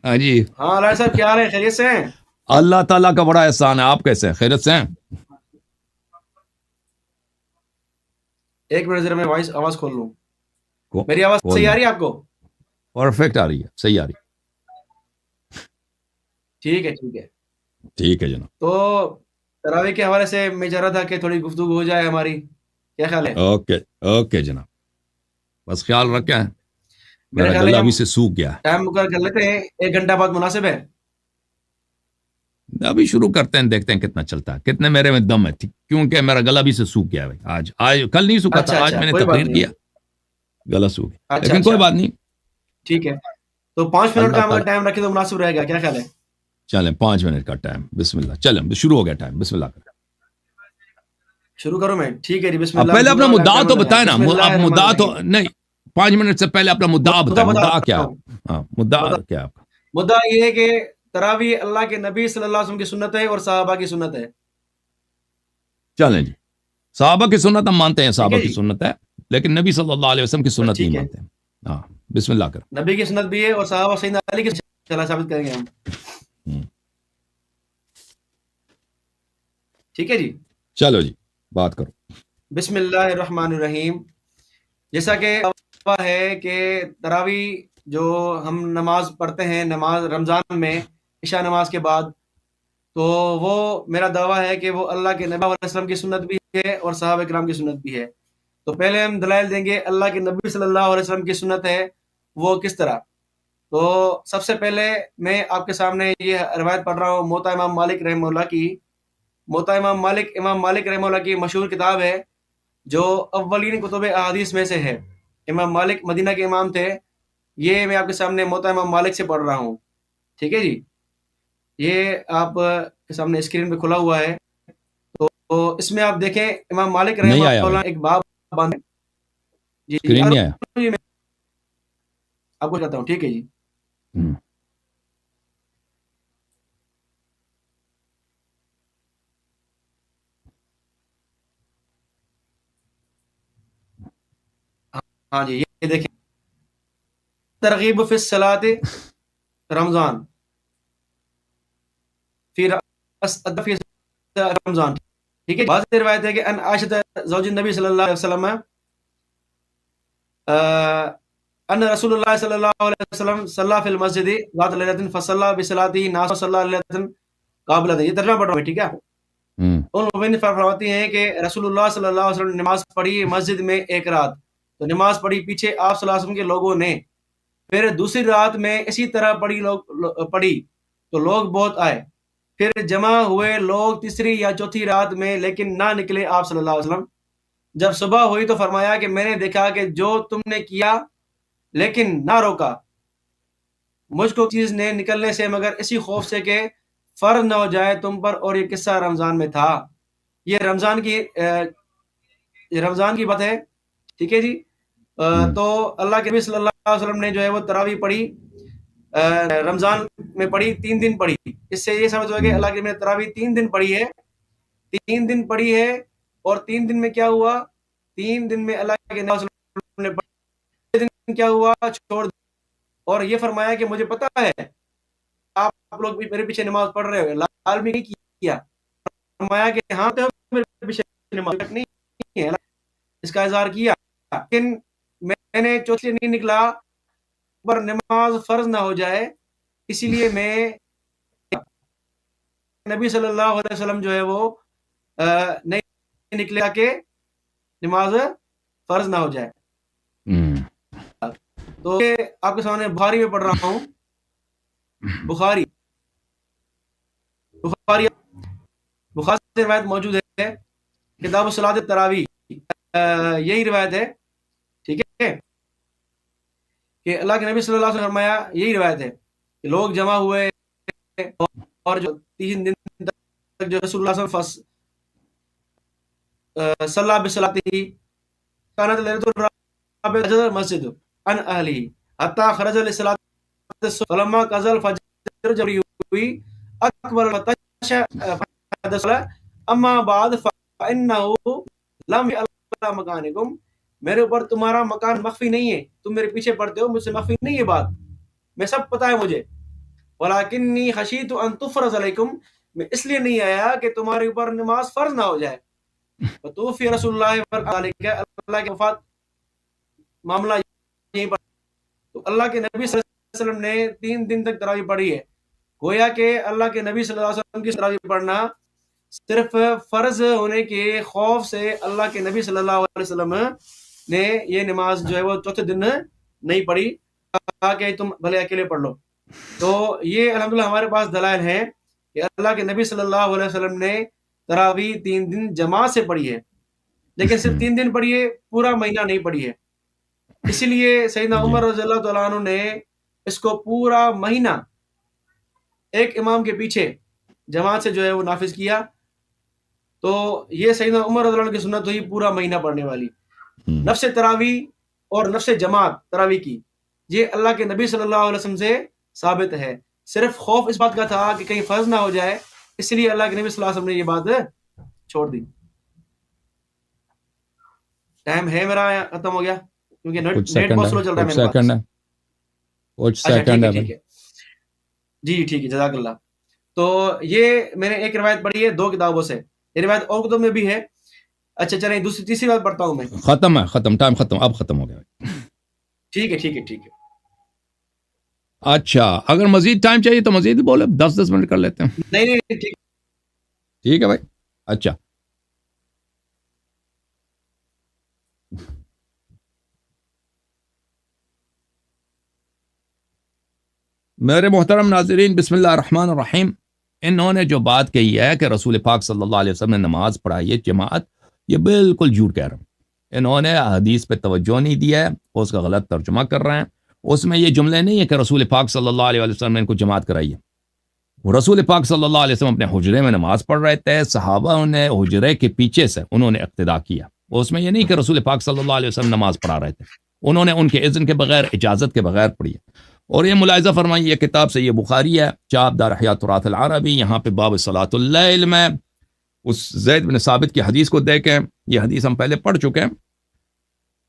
ہاں جی، ہاں علاج صاحب کیا حال ہے؟ خیریت سے ہیں؟ اللہ تعالیٰ کا بڑا احسان ہے. آپ کیسے ہیں؟ خیریت سے ہیں؟ ایک منٹ ذرا میں آواز کھول لوں. کو- میری آواز کھول صحیح آ لیں. رہی ہے آپ کو؟ پرفیکٹ آ رہی ہے، صحیح آ رہی ٹھیک ہے ٹھیک ہے. ہے. ٹھیک ہے جناب. تو تراویح کے حوالے سے میں چاہ رہا تھا کہ تھوڑی گفتگو ہو جائے ہماری. کیا خیال ہے؟ اوکے اوکے جناب، بس خیال رکھیں. میرا میرا خیال ہے گلا کہ ابھی ہم سے سوکھ گیا ہے. ٹائم مقرر کر لیتے ہیں، 1 گھنٹہ بعد مناسب ہے. ابھی شروع کرتے ہیں، دیکھتے ہیں کتنا چلتا ہے، کتنے میرے میں دم ہے. کیونکہ میرا گلا بھی سے سوکھ گیا ہے. آج کل نہیں سوکھا اچھا تھا، آج اچھا میں نے کوئی بات تقریر نہیں. کیا، گلا سوکھ گیا. اچھا لیکن کوئی اچھا بات نہیں. ٹھیک ہے. تو 5 منٹ اللہ کا ہم اگر تعالیٰ، ٹائم رکھیں تو مناسب رہے گا. کیا خیال ہے؟ چلیں 5 منٹ کا ٹائم. بسم اللہ. چلیں شروع ہو گیا ٹائم. بسم اللہ کریں. شروع کروں میں؟ ٹھیک ہے جی. بسم اب اللہ پہلے الحمد اپنا للہ مدعا ٹائم تو لگائیں. بتائیں نا. بسم اللہ آپ الرحمن مدعا تو الرحیم. نہیں، 5 منٹ سے پہلے اپنا مدعا بتائیں. بتا مدعا رہا کیا ہوں. ہے؟ ہاں، مدعا بتا کیا ہے آپ کا؟ مدعا یہ ہے کہ تراویح اللہ کے نبی صلی اللہ علیہ وسلم کی سنت ہے اور صحابہ کی سنت ہے. چلیں جی. صحابہ کی سنت ہم مانتے ہیں، ٹھیک صحابہ ہے کی جی. سنت ہے، لیکن نبی صلی اللہ علیہ وسلم کی بس سنت نہیں ٹھیک ہے. مانتے ہیں. ہاں، بسم اللہ کریں. نبی کی سنت بھی ہے اور صحابہ سیدنا علی کی چلا ثابت کریں گے ہم. ہوں. ٹھیک ہے جی. چلو جی، بات کرو. بسم اللہ الرحمن الرحیم. جیسا کہ ہے کہ تراویح جو ہم نماز پڑھتے ہیں، نماز رمضان میں عشاء نماز کے بعد، تو وہ میرا دعویٰ ہے کہ وہ اللہ کے نبی علیہ وسلم کی سنت بھی ہے اور صحابہ کرام کی سنت بھی ہے. تو پہلے ہم دلائل دیں گے اللہ کے نبی صلی اللہ علیہ وسلم کی سنت ہے وہ کس طرح. تو سب سے پہلے میں آپ کے سامنے یہ روایت پڑھ رہا ہوں موطا امام مالک رحمہ اللہ کی. موطا امام مالک رحمہ اللہ کی مشہور کتاب ہے جو اولین کتب احادیث میں سے ہے. امام مالک مدینہ کے امام تھے. یہ میں آپ کے سامنے موطا امام مالک سے پڑھ رہا ہوں. ٹھیک ہے جی. یہ آپ کے سامنے اسکرین پہ کھلا ہوا ہے. تو اس میں آپ دیکھیں امام مالک نہیں رحمہ آیا بھائی، اللہ ایک باب باندھے. جی جی اسکرین نہیں آیا. میں آپ کو کہتا ہوں. ٹھیک ہے جی. ہوں. ہاں جی یہ دیکھیں ترغیب فی الصلاۃ رمضان فی رمضان. ٹھیک ہے. بعض روایت ہے کہ ان عائشہ زوج النبی صلی اللہ علیہ وسلم ان رسول اللہ صلی اللہ علیہ وسلم صلی فی المسجد ذات لیلۃ فصلی بصلاته ناس صلی لیلۃ قابلۃ. یہ ترجمہ پڑھ رہا ہوں. ٹھیک ہے. ہوں. ان مبین فرماتی ہیں کہ رسول اللہ صلی اللہ علیہ وسلم نے نماز پڑھی مسجد میں ایک رات. تو نماز پڑھی پیچھے آپ صلی اللہ علیہ وسلم کے لوگوں نے. پھر دوسری رات میں اسی طرح پڑھی تو لوگ بہت آئے. پھر جمع ہوئے لوگ تیسری یا چوتھی رات میں لیکن نہ نکلے آپ صلی اللہ علیہ وسلم. جب صبح ہوئی تو فرمایا کہ میں نے دیکھا کہ جو تم نے کیا لیکن نہ روکا مجھ کو چیز نے نکلنے سے مگر اسی خوف سے کہ فرض نہ ہو جائے تم پر. اور یہ قصہ رمضان میں تھا. یہ رمضان کی بات ہے. ٹھیک ہے جی. تو اللہ کے نبی صلی اللہ علیہ وسلم نے جو ہے وہ تراویح پڑھی رمضان میں پڑھی 3 دن پڑھی. اس سے یہ سمجھ ہوا کہ اللہ کے نبی نے تراویح 3 دن پڑھی ہے. 3 دن پڑھی ہے. اور 3 دن میں کیا ہوا؟ 3 دن میں اللہ کے نبی صلی اللہ علیہ وسلم نے پڑھی. 3 دن کیا ہوا؟ چھوڑ. اور یہ فرمایا کہ مجھے پتا ہے آپ لوگ بھی میرے پیچھے نماز پڑھ رہے ہو. لال بھی نہیں کیا. فرمایا کہ ہاں تو میرے پیچھے نماز نہیں ہے. اس کا اظہار کیا. لیکن میں نے چوتھے نہیں نکلا پر نماز فرض نہ ہو جائے اسی لیے میں نبی صلی اللہ علیہ وسلم جو ہے وہ نہیں نکلے کہ نماز فرض نہ ہو جائے. تو آپ کے سامنے بخاری میں پڑھ رہا ہوں. بخاری سے روایت موجود ہے کتاب الصلاۃ التراویح. یہی روایت ہے. ٹھیک ہے کہ اللہ کے نبی صلی اللہ علیہ وسلم فرمایا یہی روایت ہے کہ لوگ جمع ہوئے اور جو 3 دن تک جو رسول اللہ صلی اللہ علیہ وسلم صلی بصلاته كانت ليلة الرابع المسجد عن أهله حتى خرج للصلاة فلما قضى الفجر جب ہوئی اکبر فتش اما بعد فإنه لم يعلم مكانكم. میرے اوپر تمہارا مکان مخفی نہیں ہے. تم میرے پیچھے پڑھتے ہو مجھ سے مخفی نہیں ہے بات. میں سب پتہ ہے مجھے. وَلَكِنِّي خَشِيتُ أَن تُفْرَضَ عَلَيْكُمْ، میں اس لیے نہیں آیا کہ تمہارے اوپر نماز فرض نہ ہو جائے. وَتُوفِيَ رسول اللہ اللہ کی وفات معاملہ یہیں پر. تو اللہ کے نبی صلی اللہ علیہ وسلم نے 3 دن تک تراویح پڑھی ہے. گویا کہ اللہ کے نبی صلی اللہ علیہ وسلم کی تراویح پڑھنا صرف فرض ہونے کے خوف سے اللہ کے نبی صلی اللہ علیہ وسلم نے یہ نماز جو ہے وہ چوتھے دن نہیں پڑھی، کہا کہ تم بھلے اکیلے پڑھ لو. تو یہ الحمدللہ ہمارے پاس دلائل ہیں کہ اللہ کے نبی صلی اللہ علیہ وسلم نے تراویح 3 دن جماعت سے پڑھی ہے، لیکن صرف 3 دن پڑھی ہے، پورا مہینہ نہیں پڑھی ہے. اسی لیے سیدنا عمر رضی اللہ تعالیٰ عنہ نے اس کو پورا مہینہ ایک امام کے پیچھے جماعت سے جو ہے وہ نافذ کیا. تو یہ سیدنا عمر رضی اللہ عنہ کی سنت ہوئی پورا مہینہ پڑھنے والی. نفس تراویح اور نفس جماعت تراویح کی یہ اللہ کے نبی صلی اللہ علیہ وسلم سے ثابت ہے. صرف خوف اس بات کا تھا کہ کہیں فرض نہ ہو جائے، اس لیے اللہ کے نبی صلی اللہ علیہ وسلم نے یہ بات چھوڑ دی. ٹائم ہے میرا ختم ہو گیا کیونکہ نیٹ بہت سلو چل رہا ہے میرے پاس. اچھا ٹھیک ہے جی ٹھیک ہے، جزاک اللہ. تو یہ میں نے ایک روایت پڑھی ہے 2 کتابوں سے، یہ روایت اور کتب میں بھی ہے. اچھا چلیں تیسری بات پڑھتا ہوں میں. ختم ٹائم ختم، اب ختم ہو گیا. ٹھیک ہے. اچھا اگر مزید ٹائم چاہیے تو مزید بولے، 10 منٹ کر لیتے ہیں. نہیں ٹھیک ہے بھائی. اچھا میرے محترم ناظرین، بسم اللہ الرحمن الرحیم. انہوں نے جو بات کہی ہے کہ رسول پاک صلی اللہ علیہ وسلم نے نماز پڑھائی ہے جماعت، یہ بالکل جھوٹ کہہ رہے ہیں. انہوں نے حدیث پہ توجہ نہیں دیا ہے، وہ اس کا غلط ترجمہ کر رہے ہیں. اس میں یہ جملے نہیں ہے کہ رسول پاک صلی اللہ علیہ وسلم نے ان کو جماعت کرائی ہے. وہ رسول پاک صلی اللہ علیہ وسلم اپنے حجرے میں نماز پڑھ رہے تھے، صحابہ نے حجرے کے پیچھے سے انہوں نے اقتداء کیا. اس میں یہ نہیں کہ رسول پاک صلی اللہ علیہ وسلم نماز پڑھا رہے تھے، انہوں نے ان کے اذن کے بغیر، اجازت کے بغیر پڑھی ہے. اور یہ ملاحظہ فرمائیے، یہ کتاب سے یہ بخاری ہے، چاپ دار احیاء تراث العربی، یہاں پہ باب صلاۃ اللیل میں اس زید بن ثابت کی حدیث کو دیکھیں. یہ حدیث ہم پہلے پڑھ چکے ہیں.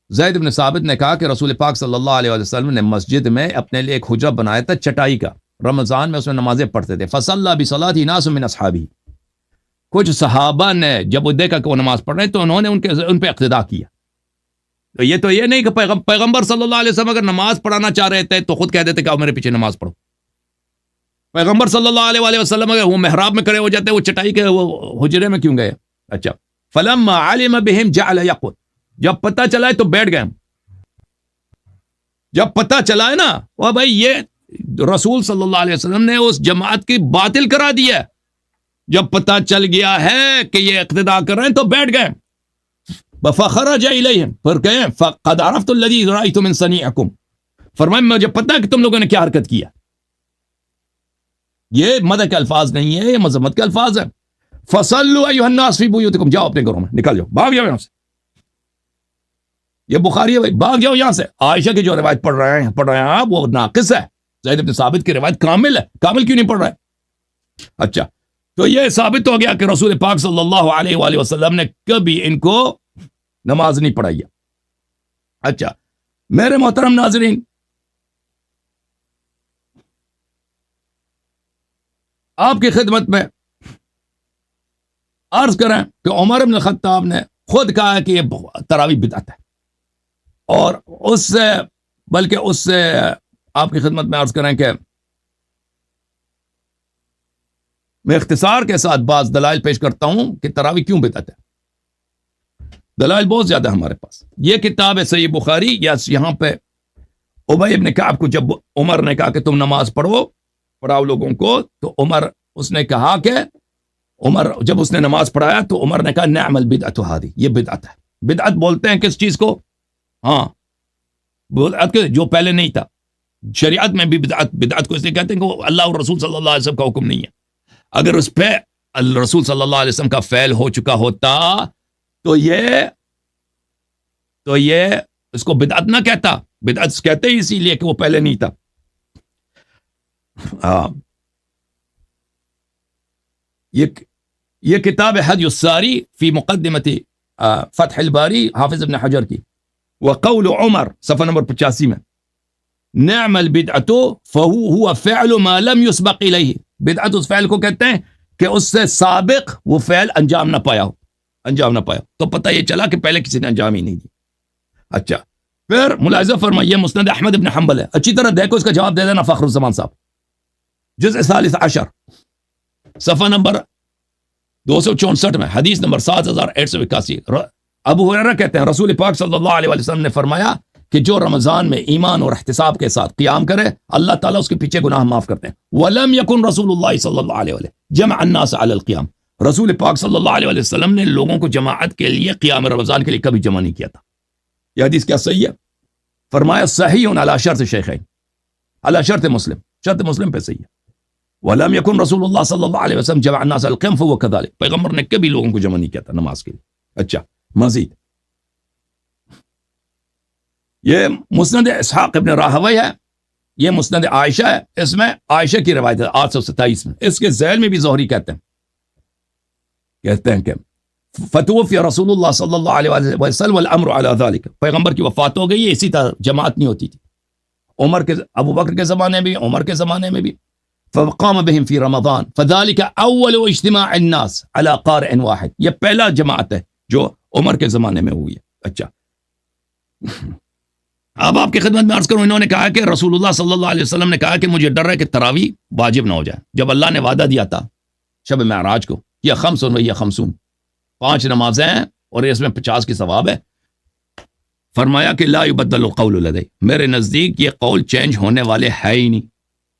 زید بن ثابت نے کہا کہ رسول پاک صلی اللہ علیہ وسلم نے مسجد میں اپنے لیے ایک حجرہ بنایا تھا چٹائی کا، رمضان میں اس میں نمازیں پڑھتے تھے. فصلی بصلاۃ ناس من اصحابہ، کچھ صحابہ نے جب وہ دیکھا کہ وہ نماز پڑھ رہے تو انہوں نے ان پہ اقتداء کیا. تو یہ نہیں کہ پیغمبر صلی اللہ علیہ وسلم اگر نماز پڑھانا چاہ رہے تھے تو خود کہہ دیتے کہ آؤ میرے پیچھے نماز پڑھو. پیغمبر صلی اللہ علیہ وسلم اگر وہ محراب میں کھڑے ہو جاتے، وہ چٹائی کے وہ حجرے میں کیوں گئے؟ اچھا فلما علم بهم جعل يقعد، جب پتہ چلا ہے تو بیٹھ گئے. جب پتہ چلا ہے نا وہ بھائی یہ رسول صلی اللہ علیہ وسلم نے اس جماعت کی باطل کرا دی ہے، جب پتہ چل گیا ہے کہ یہ اقتداء کر رہے ہیں تو بیٹھ گئے. فخرج الیہم، پھر کہیں فقد عرفت الذی رأیت من صنیعکم، فرمائے مجھے پتہ کہ تم لوگوں نے کیا حرکت کیا. یہ مدح کے الفاظ نہیں ہے، یہ مذمت کے الفاظ ہیں. فصلوا ایھا الناس فی بیوتکم، جاؤ اپنے گھروں میں، نکل جاؤ، بھاگ جاؤ یہاں سے. یہ بخاری ہے بھائی، بھاگ جاؤ یہاں سے. عائشہ کی جو روایت پڑھ رہے ہیں آپ وہ ناقص ہے. زید بن ثابت کی روایت کامل ہے، کامل کیوں نہیں پڑھ رہے؟ اچھا تو یہ ثابت ہو گیا کہ رسول پاک صلی اللہ علیہ وآلہ وسلم نے کبھی ان کو نماز نہیں پڑھائی ہے. اچھا میرے محترم ناظرین، آپ کی خدمت میں عرض کریں کہ عمر بن الخطاب نے خود کہا کہ یہ تراویح بدعت ہے، اور اس سے آپ کی خدمت میں عرض کریں کہ میں اختصار کے ساتھ بعض دلائل پیش کرتا ہوں کہ تراویح کیوں بدعت ہے. دلائل بہت زیادہ ہمارے پاس. یہ کتاب ہے صحیح بخاری، یا یہاں پہ ابی ابن کعب کو جب عمر نے کہا کہ تم نماز پڑھاؤ لوگوں کو، تو اس نے کہا کہ جب اس نے نماز پڑھایا تو عمر نے کہا نعم البدعۃ ھذہ، یہ بدعت ہے. بدعت بولتے ہیں کس چیز کو؟ ہاں بدعت جو پہلے نہیں تھا. شریعت میں بھی بدعت کو اس لیے کہتے ہیں کہ وہ اللہ اور رسول صلی اللہ علیہ وسلم کا حکم نہیں ہے. اگر اس پہ رسول صلی اللہ علیہ وسلم کا فعل ہو چکا ہوتا تو یہ اس کو بدعت نہ کہتا. بدعت کہتے ہی اسی لیے کہ وہ پہلے نہیں تھا. یہ کتاب حدی الساری فی مقدمت فتح الباری حافظ ابن حجر کی، وقول عمر صفحہ نمبر 85 میں. نعم البدعۃ فهو فعل ما لم يسبق الیہ. بدعت اس فعل کو کہتے ہیں کہ اس سے سابق وہ فعل انجام نہ پایا ہو. تو پتہ یہ چلا کہ پہلے کسی نے انجام ہی نہیں دی. اچھا پھر ملاحظہ فرمائیے مسند احمد ابن حنبل ہے. اچھی طرح دیکھو اس کا جواب دے دینا فخر الزمان صاحب. جزء ثالث عشر صفحہ نمبر 264 میں حدیث نمبر 7881. ابو ہریرہ کہتے ہیں رسول پاک صلی اللہ علیہ وسلم نے فرمایا کہ جو رمضان میں ایمان اور احتساب کے ساتھ قیام کرے اللہ تعالیٰ اس کے پیچھے گناہ معاف کرتے ہیں. وَلَمْ يَكُنْ رسول اللہ صلی اللہ علیہ وسلم جمع الناس علی القیام. رسول پاک صلی اللہ علیہ وسلم نے لوگوں کو جماعت کے لیے قیام رمضان کے لیے کبھی جمع نہیں کیا تھا. یہ حدیث کیا صحیح ہے؟ فرمایا صحیح علی شرط شیخین، علی شرط مسلم، شرط مسلم پہ صحیح ہے. وَلَمْ يَكُنْ رسول اللہ صلی اللہ علیہ وسلم جمع الناس علی القیام فهو كذلك. پیغمبر نے کبھی لوگوں کو جمع نہیں کیا تھا نماز کے لیے. اچھا مزید یہ مسند اسحاق ابن راہوی ہے، یہ مسند عائشہ ہے. اس میں عائشہ کی روایت ہے 827 میں. اس کے ذیل میں بھی زہری کہتے ہیں کہ فتوفی رسول اللہ صلی اللہ علیہ وسلم والامر علی ذلك. پیغمبر کی وفات ہو گئی ہے، اسی طرح جماعت نہیں ہوتی تھی. ابو بکر کے زمانے میں بھی، عمر کے زمانے میں بھی. فقام بهم في رمضان فذلك اول اجتماع الناس على قارئ واحد. یہ پہلا جماعت ہے جو عمر کے زمانے میں ہوئی ہے. اچھا اب آپ کی خدمت میں عرض کروں، انہوں نے کہا کہ رسول اللہ صلی اللہ علیہ وسلم نے کہا کہ مجھے ڈر ہے کہ تراویح واجب نہ ہو جائے. جب اللہ نے وعدہ دیا تھا شب معراج کو، یہ 55 5 نمازیں ہیں اور اس میں 50 کی ثواب ہے. فرمایا کہ لا یبدل القول لدی، میرے نزدیک یہ قول چینج ہونے والے ہے ہی نہیں،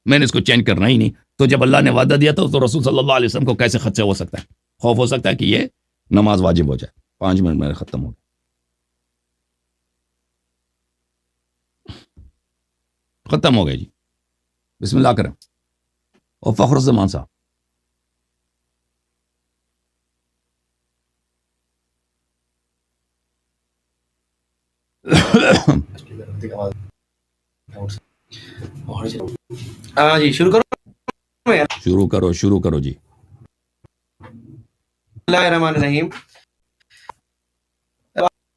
میں نے اس کو چینج کرنا ہی نہیں. تو جب اللہ نے وعدہ دیا تھا تو رسول صلی اللہ علیہ وسلم کو کیسے خدشہ ہو سکتا ہے، خوف ہو سکتا ہے کہ یہ نماز واجب ہو جائے. 5 منٹ میں ختم ہو گیا. ختم ہو گئے جی. بسم اللہ کریں. اور فخر الزمان صاحب جی شروع کرو جی. اللہ الرحمن الرحیم.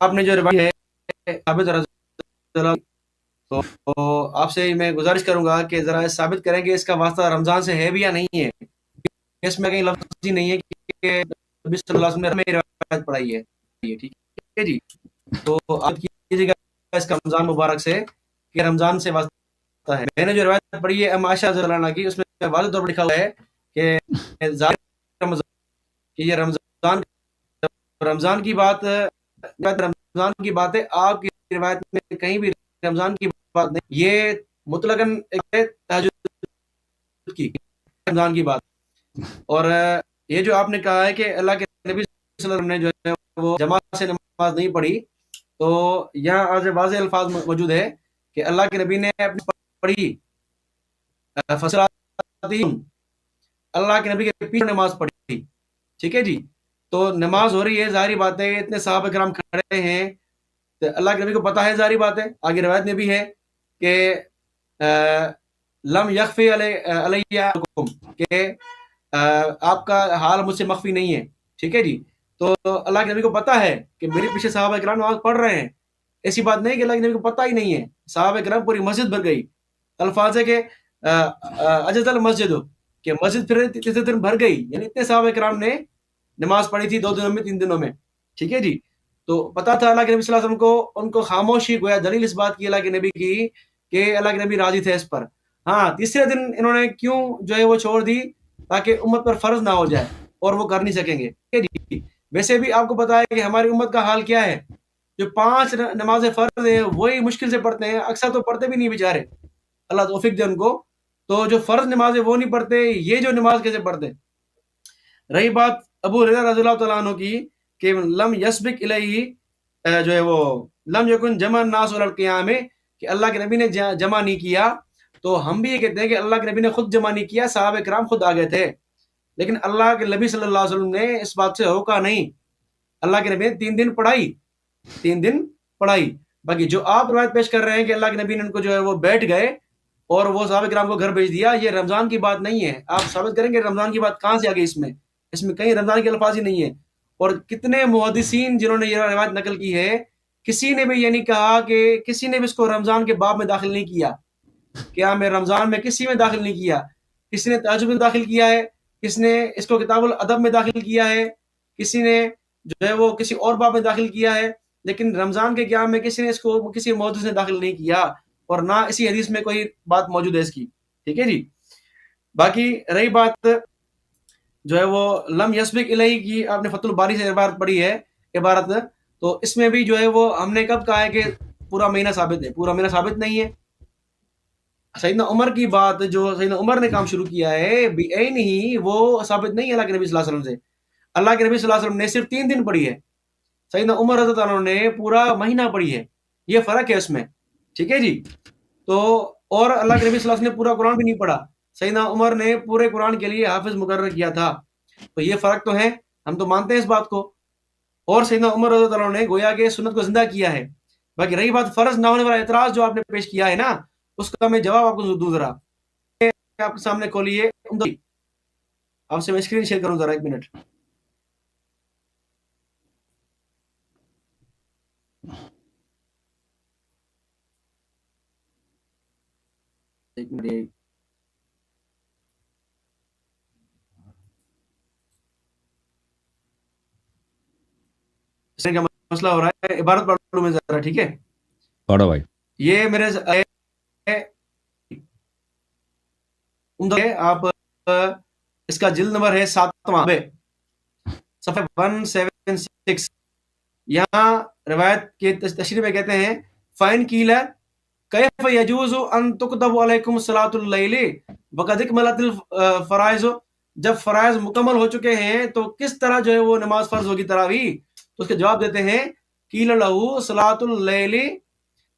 آپ نے جو روایت ہے ثابت رضی اللہ، تو آپ سے میں گزارش کروں گا کہ ذرا ثابت کریں کہ اس کا واسطہ رمضان سے ہے بھی یا نہیں ہے. اس میں کہیں لفظ ہی نہیں ہے کہ نبی صلی اللہ علیہ وسلم نے ہمیں روایت پڑھائی ہے. ٹھیک ہے جی. تو آپ کیجیے گا اس کا رمضان مبارک سے کہ رمضان سے واسطہ ہے. میں نے جو روایت پڑھی ہے ام عائشہ رضی اللہ عنہا کی، اس میں واضح طور پر لکھا ہوا ہے کہ یہ رمضان کی بات ہے. آپ کی روایت میں کہیں بھی رمضان کی بات نہیں. یہ مطلقاً تہجد کی رمضان کی بات. اور یہ جو آپ نے کہا ہے کہ اللہ کے نبی صلی اللہ علیہ وسلم نے جو ہے وہ جماعت سے نماز نہیں پڑھی، تو یہاں آج واضح الفاظ موجود ہے کہ اللہ کے نبی نے اپنی پڑھی اللہ کے نبی کے پیچھے نماز پڑھی. ٹھیک ہے جی. تو نماز ہو رہی ہے، ظاہری بات ہے اتنے صحابہ کرام کھڑے ہیں تو اللہ کے نبی کو پتا ہے، ظاہری بات ہے. آگے روایت میں بھی ہے کہ لم یخفی علیکم، کہ آپ کا حال مجھ سے مخفی نہیں ہے. ٹھیک ہے جی. تو اللہ کے نبی کو پتا ہے کہ میرے پیچھے صحابہ کرام نماز پڑھ رہے ہیں. ایسی بات نہیں کہ اللہ کے نبی کو پتا ہی نہیں ہے. صحابہ کرام پوری مسجد بھر گئی. الفاظ ہے کہ اجز المسجد، کہ مسجد پھر تیسرے دن بھر گئی. یعنی اتنے صحابہ کرام نے نماز پڑھی تھی 2 دنوں میں 3 دنوں میں. ٹھیک ہے جی. تو پتا تھا اللہ کے نبی صلی اللہ علیہ وسلم کو، ان کو خاموشی گویا دلیل اس بات کی اللہ کے نبی کی کہ اللہ کے نبی راضی تھے اس پر. ہاں تیسرے دن انہوں نے کیوں جو ہے وہ چھوڑ دی، تاکہ امت پر فرض نہ ہو جائے اور وہ کر نہیں سکیں گے. ٹھیک ہے جی. ویسے بھی آپ کو پتا ہے کہ ہماری امت کا حال کیا ہے. جو 5 نمازیں فرض ہیں وہی مشکل سے پڑھتے ہیں، اکثر تو پڑھتے بھی نہیں بیچارے، اللہ توفیق دے ان کو. تو جو فرض نمازیں وہ نہیں پڑھتے، یہ جو نماز کیسے پڑھتے. رہی بات ابو ہریرہ رضی اللہ تعالیٰ عنہ کی کہ لم یسبق الیہ، جو ہے وہ لم یکن جمع الناس علی القیام، کہ اللہ کے نبی نے جمع نہیں کیا. تو ہم بھی یہ کہتے ہیں کہ اللہ کے نبی نے خود جمع نہیں کیا، صحابہ کرام خود آگے تھے. لیکن اللہ کے نبی صلی اللہ علیہ وسلم نے اس بات سے روکا نہیں. اللہ کے نبی نے 3 دن پڑھائی. باقی جو آپ روایت پیش کر رہے ہیں کہ اللہ کے نبی نے ان کو جو ہے وہ بیٹھ گئے اور وہ صحابہ کرام کو گھر بھیج دیا، یہ رمضان کی بات نہیں ہے. آپ ثابت کریں کہ رمضان کی بات کہاں سے آ گئی. اس میں کہیں رمضان کے الفاظ ہی نہیں ہے. اور کتنے محدثین جنہوں نے یہ روایت نقل کی ہے، کسی نے بھی یہ نہیں کہا کہ کسی نے بھی اس کو رمضان کے باب میں داخل نہیں کیا. قیام رمضان میں کسی میں داخل نہیں کیا. کسی نے تہجد میں داخل کیا ہے, کسی نے اس کو کتاب الادب میں داخل کیا ہے, کسی نے جو ہے وہ کسی اور باب میں داخل کیا ہے, لیکن رمضان کے قیام میں کسی نے اس کو کسی محدث نے داخل نہیں کیا, اور نہ اسی حدیث میں کوئی بات موجود ہے اس کی. ٹھیک ہے جی. باقی رہی بات جو ہے وہ لم یسبق الیہ کی, آپ نے فتح الباری سے عبارت پڑھی ہے, عبارت, تو اس میں بھی جو ہے وہ ہم نے کب کہا ہے کہ پورا مہینہ ثابت ہے؟ پورا مہینہ ثابت نہیں ہے. سیدنا عمر کی بات جو سیدنا عمر نے کام شروع کیا ہے بعین ہی, وہ ثابت نہیں ہے اللہ کے نبی صلی اللہ علیہ وسلم سے. اللہ کے نبی صلی اللہ علیہ وسلم نے صرف 3 دن پڑھی ہے, سیدنا عمر رضی اللہ عنہ نے پورا مہینہ پڑھی ہے. یہ فرق ہے اس میں. ٹھیک ہے جی. تو اور اللہ کے نبی صلی اللہ علیہ وسلم نے پورا قرآن بھی نہیں پڑھا, سیدنا عمر نے پورے قرآن کے لیے حافظ مقرر کیا تھا. تو یہ فرق تو ہے, ہم تو مانتے ہیں اس بات کو. اور سیدنا عمر رضی اللہ عنہ نے گویا کہ سنت کو زندہ کیا ہے. باقی رہی بات فرض نہ ہونے والا اعتراض جو آپ نے پیش کیا ہے نا, اس کا میں جواب آپ کو دوں. ذرا آپ کے سامنے کھولیے, آپ سے میں اسکرین شیئر کروں ذرا, 1 منٹ. کا مسئلہ ہو رہا ہے, عبارت پڑھ لوں میں ذرا. ٹھیک ہے, پڑھو بھائی. یہ میرے آپ اس کا جلد نمبر ہے 7واں, صفحہ 176. یہاں روایت کے تشریح میں کہتے ہیں فَإِنْ قِيلَ كَيْفَ يَجُوزُ أَن تُكْتَبُ عَلَيْكُمْ صَلَاةُ اللَّيْلِ وَقَدْ اكْمَلَتِ الْفَرَائِضُ. جب فرائض مکمل ہو چکے ہیں تو کس طرح جو ہے وہ نماز فرض ہوگی تراویح؟ تو اس کے جواب دیتے ہیں قِيلَ لَهُ صَلَاةُ اللَّيْلِ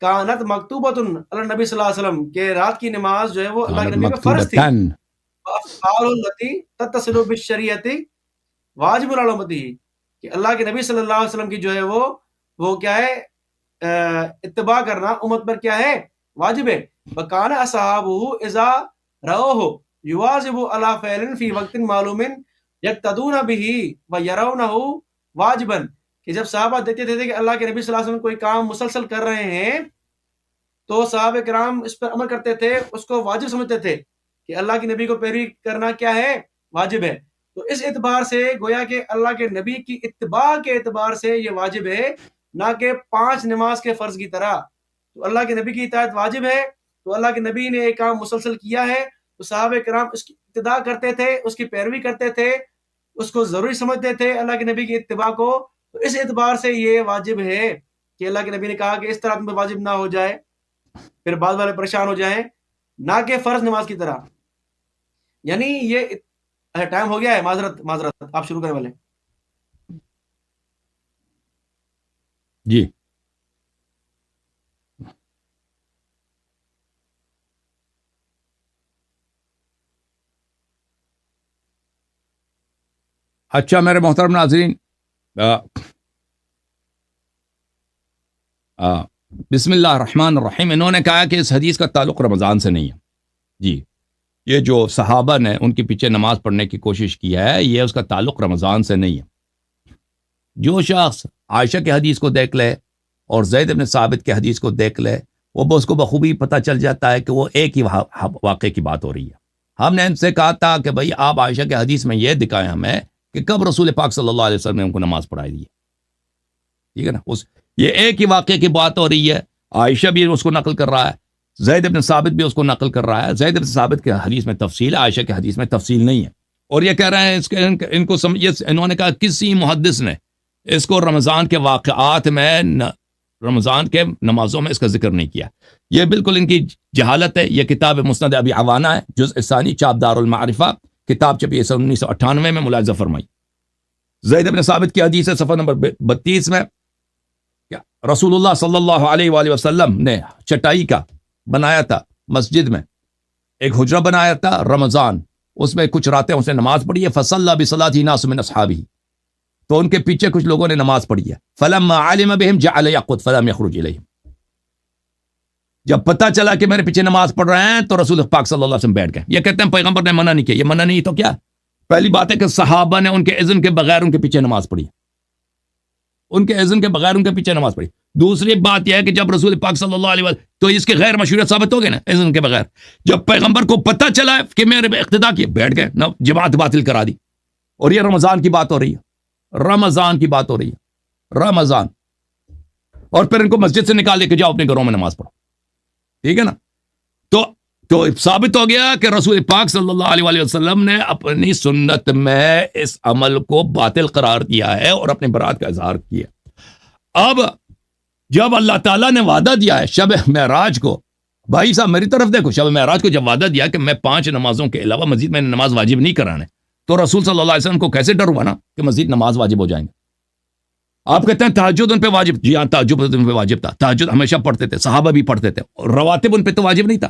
كَانَتْ مَكْتُوبَةٌ عَلَى النَّبِي صلی اللہ علیہ وسلم, کہ رات کی نماز جو ہے وہ اللہ کے نبی پہ فرض تھی. وَأَفْعَالُ الَّتِي تَتَّصِلُ بِالشَّرِيعَةِ واجب علی امتہ, کہ اللہ کے نبی صلی اللہ علیہ وسلم کی جو ہے وہ کیا ہے, اتباع کرنا امت پر کیا ہے, واجب ہے. وَكَانَ أَصْحَابُهُ إِذَا رَأَوْهُ يُوَاظِبُ عَلَى فِعْلٍ فِي وَقْتٍ مَعْلُومٍ يَقْتَدُونَ بِهِ وَيَرَوْنَهُ وَاجِبًا, کہ جب صحابہ دیکھتے تھے کہ اللہ کے نبی صلی اللہ علیہ وسلم کوئی کام مسلسل کر رہے ہیں تو صحابہ کرام اس پر عمل کرتے تھے, اس کو واجب سمجھتے تھے کہ اللہ کے نبی کو پیروی کرنا کیا ہے, واجب ہے. تو اس اعتبار سے گویا کہ اللہ کے نبی کی اتباع کے اعتبار سے یہ واجب ہے, نہ کہ 5 نماز کے فرض کی طرح. تو اللہ کے نبی کی اطاعت واجب ہے, تو اللہ کے نبی نے ایک کام مسلسل کیا ہے تو صحابہ کرام اس کی ابتداء کرتے تھے, اس کی پیروی کرتے تھے, اس کو ضروری سمجھتے تھے اللہ کے نبی کی اتباع کو. تو اس اعتبار سے یہ واجب ہے کہ اللہ کے نبی نے کہا کہ اس طرح تم پہ واجب نہ ہو جائے, پھر بعض والے پریشان ہو جائیں, نہ کہ فرض نماز کی طرح. یعنی یہ ٹائم ہو گیا ہے, معذرت آپ شروع کرنے والے. جی اچھا میرے محترم ناظرین, بسم اللہ الرحمن الرحیم. انہوں نے کہا کہ اس حدیث کا تعلق رمضان سے نہیں ہے. جی, یہ جو صحابہ نے ان کے پیچھے نماز پڑھنے کی کوشش کی ہے, یہ اس کا تعلق رمضان سے نہیں ہے. جو شخص عائشہ کے حدیث کو دیکھ لے اور زید بن ثابت کے حدیث کو دیکھ لے, وہ اس کو بخوبی پتہ چل جاتا ہے کہ وہ ایک ہی واقعے کی بات ہو رہی ہے. ہم نے ان سے کہا تھا کہ بھئی آپ عائشہ کے حدیث میں یہ دکھائیں ہمیں کہ کب رسول پاک صلی اللہ علیہ وسلم نے ان کو نماز پڑھائی دی ہے. ٹھیک ہے نا, یہ ایک ہی واقعے کی بات ہو رہی ہے. عائشہ بھی اس کو نقل کر رہا ہے, زید بن ثابت بھی اس کو نقل کر رہا ہے. زید بن ثابت کے حدیث میں تفصیل ہے, عائشہ کے حدیث میں تفصیل نہیں ہے. اور یہ کہہ رہے ہیں ان کو انہوں نے کہا کسی محدث نے اس کو رمضان کے واقعات میں, رمضان کے نمازوں میں اس کا ذکر نہیں کیا. یہ بالکل ان کی جہالت ہے. یہ کتاب مسند ابی عوانہ ہے, جزء ثانی, چاپ دار المعرفہ, کتاب چھپی 1998 میں, ملاحظہ فرمائی. زید بن ثابت کی حدیث ہے صفحہ نمبر 32 میں, رسول اللہ صلی اللہ علیہ وآلہ وسلم نے چٹائی کا بنایا تھا مسجد میں, ایک حجرہ بنایا تھا رمضان, اس میں کچھ راتیں اس نے نماز پڑھی ہے. فصلی بصلاۃ ناس من اصحابہ, تو ان کے پیچھے کچھ لوگوں نے نماز پڑھی ہے. فلما علم بهم جعل يقعد فلم يخرج الیہم, جب پتہ چلا کہ میرے پیچھے نماز پڑھ رہے ہیں تو رسول پاک صلی اللہ علیہ وسلم بیٹھ گئے. یہ کہتے ہیں پیغمبر نے منع نہیں کیا. یہ منع نہیں تو کیا؟ پہلی بات ہے کہ صحابہ نے ان کے اذن کے بغیر ان کے پیچھے نماز پڑھی. ان کے اذن کے بغیر ان کے پیچھے نماز پڑھی. دوسری بات یہ ہے کہ جب رسول پاک صلی اللہ علیہ وسلم تو اس کے غیر مشروعیت ثابت ہو گئی نا اذن کے بغیر. جب پیغمبر کو پتہ چلا ہے کہ میرے اقتدا کیے بیٹھ گئے نہ جماعت باطل کرا دی. اور یہ رمضان کی بات ہو رہی ہے, رمضان کی بات ہو رہی ہے, رمضان. اور پھر ان کو مسجد سے نکال دے کہ جاؤ اپنے گھروں میں نماز پڑھو. ٹھیک ہے نا. تو ثابت ہو گیا کہ رسول پاک صلی اللہ علیہ وسلم نے اپنی سنت میں اس عمل کو باطل قرار دیا ہے اور اپنے برات کا اظہار کیا. اب جب اللہ تعالیٰ نے وعدہ دیا ہے شب معراج کو, بھائی صاحب میری طرف دیکھو, شب معراج کو جب وعدہ دیا کہ میں 5 نمازوں کے علاوہ مزید میں نماز واجب نہیں کرانے, تو رسول صلی اللہ علیہ وسلم کو کیسے ڈر ہوا نا کہ مزید نماز واجب ہو جائیں گے. آپ کہتے ہیں تہجد ان پہ واجب, جی ہاں تہجد ان پہ واجب تھا, تہجد ہمیشہ پڑھتے تھے, صحابہ بھی پڑھتے تھے. رواتب ان پہ تو واجب نہیں تھا,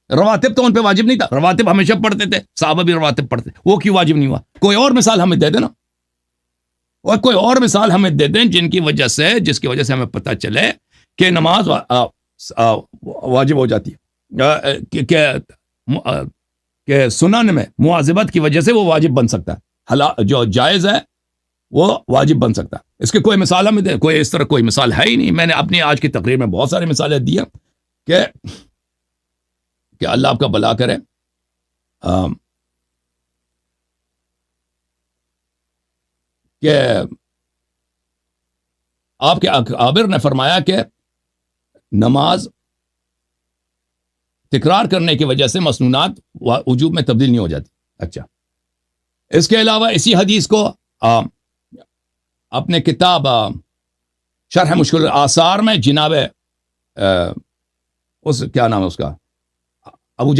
رواتب تو ان پہ واجب نہیں تھا, رواتب ہمیشہ پڑھتے تھے, صحابہ بھی رواتب پڑھتے, وہ کیوں واجب نہیں ہوا؟ کوئی اور مثال ہمیں دے دینا, اور کوئی اور مثال ہمیں دے دیں جس کی وجہ سے ہمیں پتہ چلے کہ نماز واجب ہو جاتی ہے, کہ سنن میں مواظبت کی وجہ سے وہ واجب بن سکتا ہے, جو جائز ہے وہ واجب بن سکتا ہے. اس کے کوئی مثال ہمیں دے, کوئی اس طرح کوئی مثال ہے ہی نہیں. میں نے اپنی آج کی تقریر میں بہت ساری مثالیں دی ہیں کہ اللہ آپ کا بھلا کرے. کہ آپ کے اکابر نے فرمایا کہ نماز تکرار کرنے کی وجہ سے مسنونات وجوب میں تبدیل نہیں ہو جاتی. اچھا, اس کے علاوہ اسی حدیث کو اپنے کتاب شرح مشکل آثار میں جناب اس کیا نام ہے اس کا, ابو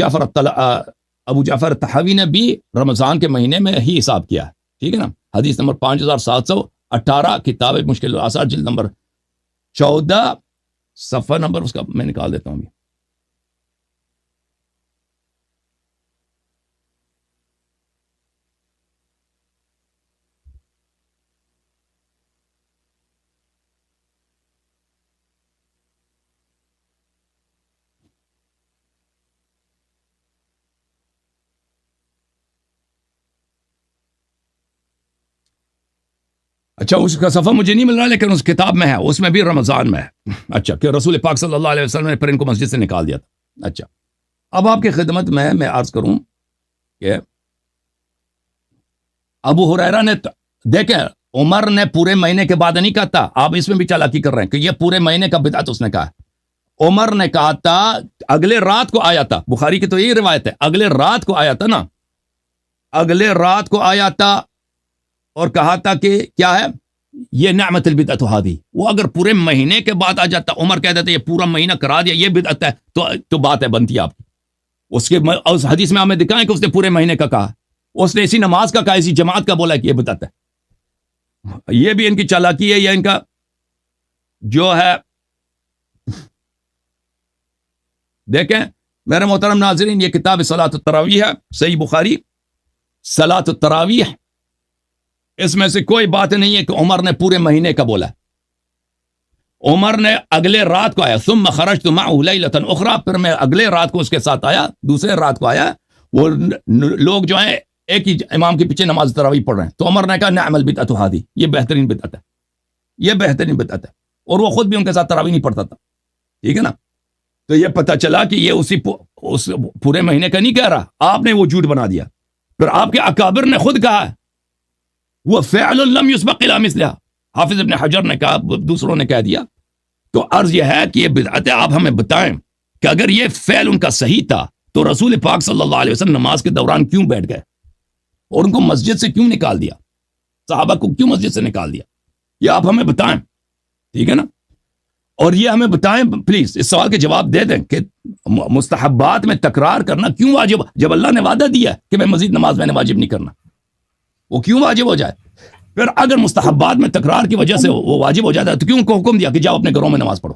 جعفر تحاوی نے بھی رمضان کے مہینے میں ہی حساب کیا ہے. ٹھیک ہے نا. حدیث نمبر 5718, کتاب مشکل آثار جلد نمبر 14, صفحہ نمبر اس کا میں نکال دیتا ہوں ابھی. اچھا, اس کا صفحہ مجھے نہیں مل رہا لیکن اس کتاب میں ہے, اس میں بھی رمضان میں ہے. اچھا, کہ رسول پاک صلی اللہ علیہ وسلم نے پھر ان کو مسجد سے نکال دیا تھا. اچھا, اب آپ کی خدمت میں عرض کروں کہ ابو ہریرہ نے دیکھیں عمر نے پورے مہینے کے بعد نہیں کہا تھا, آپ اس میں بھی چالاکی کر رہے ہیں کہ یہ پورے مہینے کا بدعت اس نے کہا. عمر نے کہا تھا اگلے رات کو آیا تھا, بخاری کی تو یہی روایت ہے, اگلے رات کو آیا تھا نا, اگلے رات کو آیا تھا اور کہا تھا کہ کیا ہے یہ نعمت البدعت ہادی. وہ اگر پورے مہینے کے بعد آ جاتا, عمر کہہ دیتا یہ پورا مہینہ کرا دیا یہ بدعت ہے, تو بات ہے بنتی آپ کی. اس حدیث میں ہمیں دکھائیں کہ اس نے پورے مہینے کا کہا, اس نے اسی نماز کا کہا, اسی جماعت کا بولا کہ یہ بدعت ہے. یہ بھی ان کی چالاکی ہے, یا ان کا جو ہے. دیکھیں میرے محترم ناظرین, یہ کتاب صلاۃ التراویح ہے, صحیح بخاری صلاۃ التراویح, اس میں سے کوئی بات نہیں ہے کہ عمر نے پورے مہینے کا بولا. عمر نے اگلے رات کو آیا, ثم خرجت معه لیلۃ اخرى, پھر میں اگلے رات کو اس کے ساتھ آیا, دوسرے رات کو آیا. وہ لوگ جو ہیں ایک ہی امام کے پیچھے نماز تراویح پڑھ رہے ہیں, تو عمر نے کہا نعم البدعۃ هذه, یہ بہترین بدعت ہے, یہ بہترین بدعت ہے. اور وہ خود بھی ان کے ساتھ تراویح نہیں پڑھتا تھا. ٹھیک ہے نا. تو یہ پتہ چلا کہ یہ اس پورے مہینے کا نہیں کہہ رہا, آپ نے وہ جھوٹ بنا دیا. پھر آپ کے اکابر نے خود کہا وہ فعل لم يسبق الى مثلها, حافظ ابن حجر نے کہا, دوسروں نے کہہ دیا. تو عرض یہ ہے کہ یہ بدعت ہے, آپ ہمیں بتائیں کہ اگر یہ فعل ان کا صحیح تھا تو رسول پاک صلی اللہ علیہ وسلم نماز کے دوران کیوں بیٹھ گئے, اور ان کو مسجد سے کیوں نکال دیا, صحابہ کو کیوں مسجد سے نکال دیا, یہ آپ ہمیں بتائیں. ٹھیک ہے نا. اور یہ ہمیں بتائیں پلیز, اس سوال کے جواب دے دیں کہ مستحبات میں تکرار کرنا کیوں واجب, جب اللہ نے وعدہ دیا کہ میں مزید نماز میں نے واجب نہیں کرنا, وہ کیوں واجب ہو جائے؟ پھر اگر مستحبات میں تکرار کی وجہ سے وہ واجب ہو جاتا ہے تو کیوں ان کو حکم دیا کہ جاؤ اپنے گھروں میں نماز پڑھو؟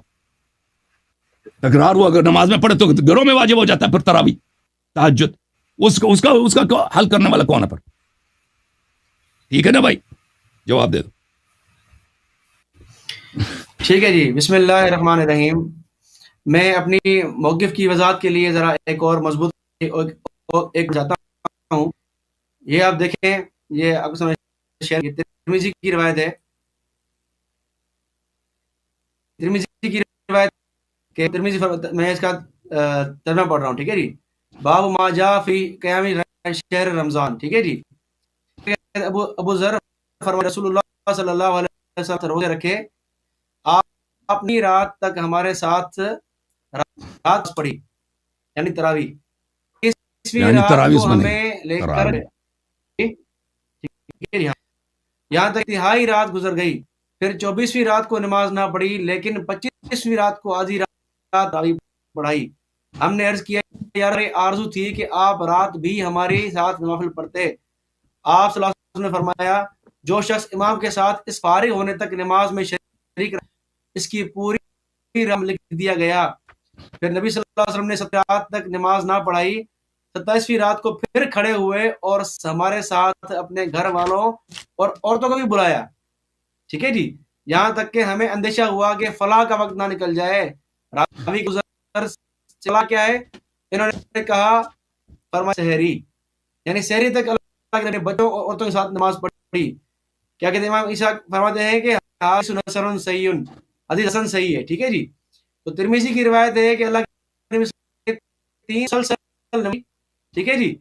تکرار وہ اگر نماز میں پڑھے تو گھروں میں واجب ہو جاتا ہے. پھر تراویح تہجد اس کا حل کرنے والا کون ہے پھر؟ ٹھیک ہے نا بھائی, جواب دے دو. ٹھیک ہے جی. بسم اللہ الرحمن الرحیم. میں اپنی موقف کی وضاحت کے لیے ذرا ایک اور مضبوط ایک جاتا ہوں. یہ آپ دیکھیں, یہ آپ کو ترمذی کی روایت ہے ترمذی کی روایت کہ ترمذی میں اس کا ترجمہ پڑھ رہا ہوں، ٹھیک ہے جی. باب ما جاء فی قیام شہر رمضان، ٹھیک ہے جی. ابو ذر فرماتے رسول اللہ صلی اللہ علیہ وسلم روزے رکھے، آپ اپنی رات تک ہمارے ساتھ رات پڑھی، یعنی تراویح. تیسویں رات کو ہمیں لے کر یہاں تک تہائی رات گزر گئی، پھر 24ویں رات کو نماز نہ پڑھی، لیکن 25ویں رات کو آدھی رات تراویح پڑھائی. ہم نے عرض کیا یار آرزو تھی کہ آپ رات بھی ہمارے ساتھ نوافل پڑھتے. آپ صلی اللہ علیہ وسلم نے فرمایا جو شخص امام کے ساتھ اس فارغ ہونے تک نماز میں شریک رہا اس کی پوری رحم لکھ دیا گیا. پھر نبی صلی اللہ علیہ وسلم نے 7 رات تک نماز نہ پڑھائی، 27ویں رات کو پھر کھڑے ہوئے اور ہمارے ساتھ اپنے گھر والوں اور عورتوں کو بھی بلایا، ٹھیک ہے جی. یہاں تک کہ ہمیں اندیشہ ہوا کہ فلاح کا وقت نہ نکل جائے. راوی گزر چلا کیا ہے، انہوں نے کہا فرمایا سحری، یعنی سحری تک اللہ کے بچوں اور عورتوں کے ساتھ نماز پڑھی. کیا کہتے ہیں امام عیسیٰ فرماتے ہیں کہ حدیث حسن صحیح ہے، ٹھیک ہے جی. تو ترمذی کی روایت ہے کہ اللہ کے نبی 3 مسلسل نبی، ٹھیک ہے جی،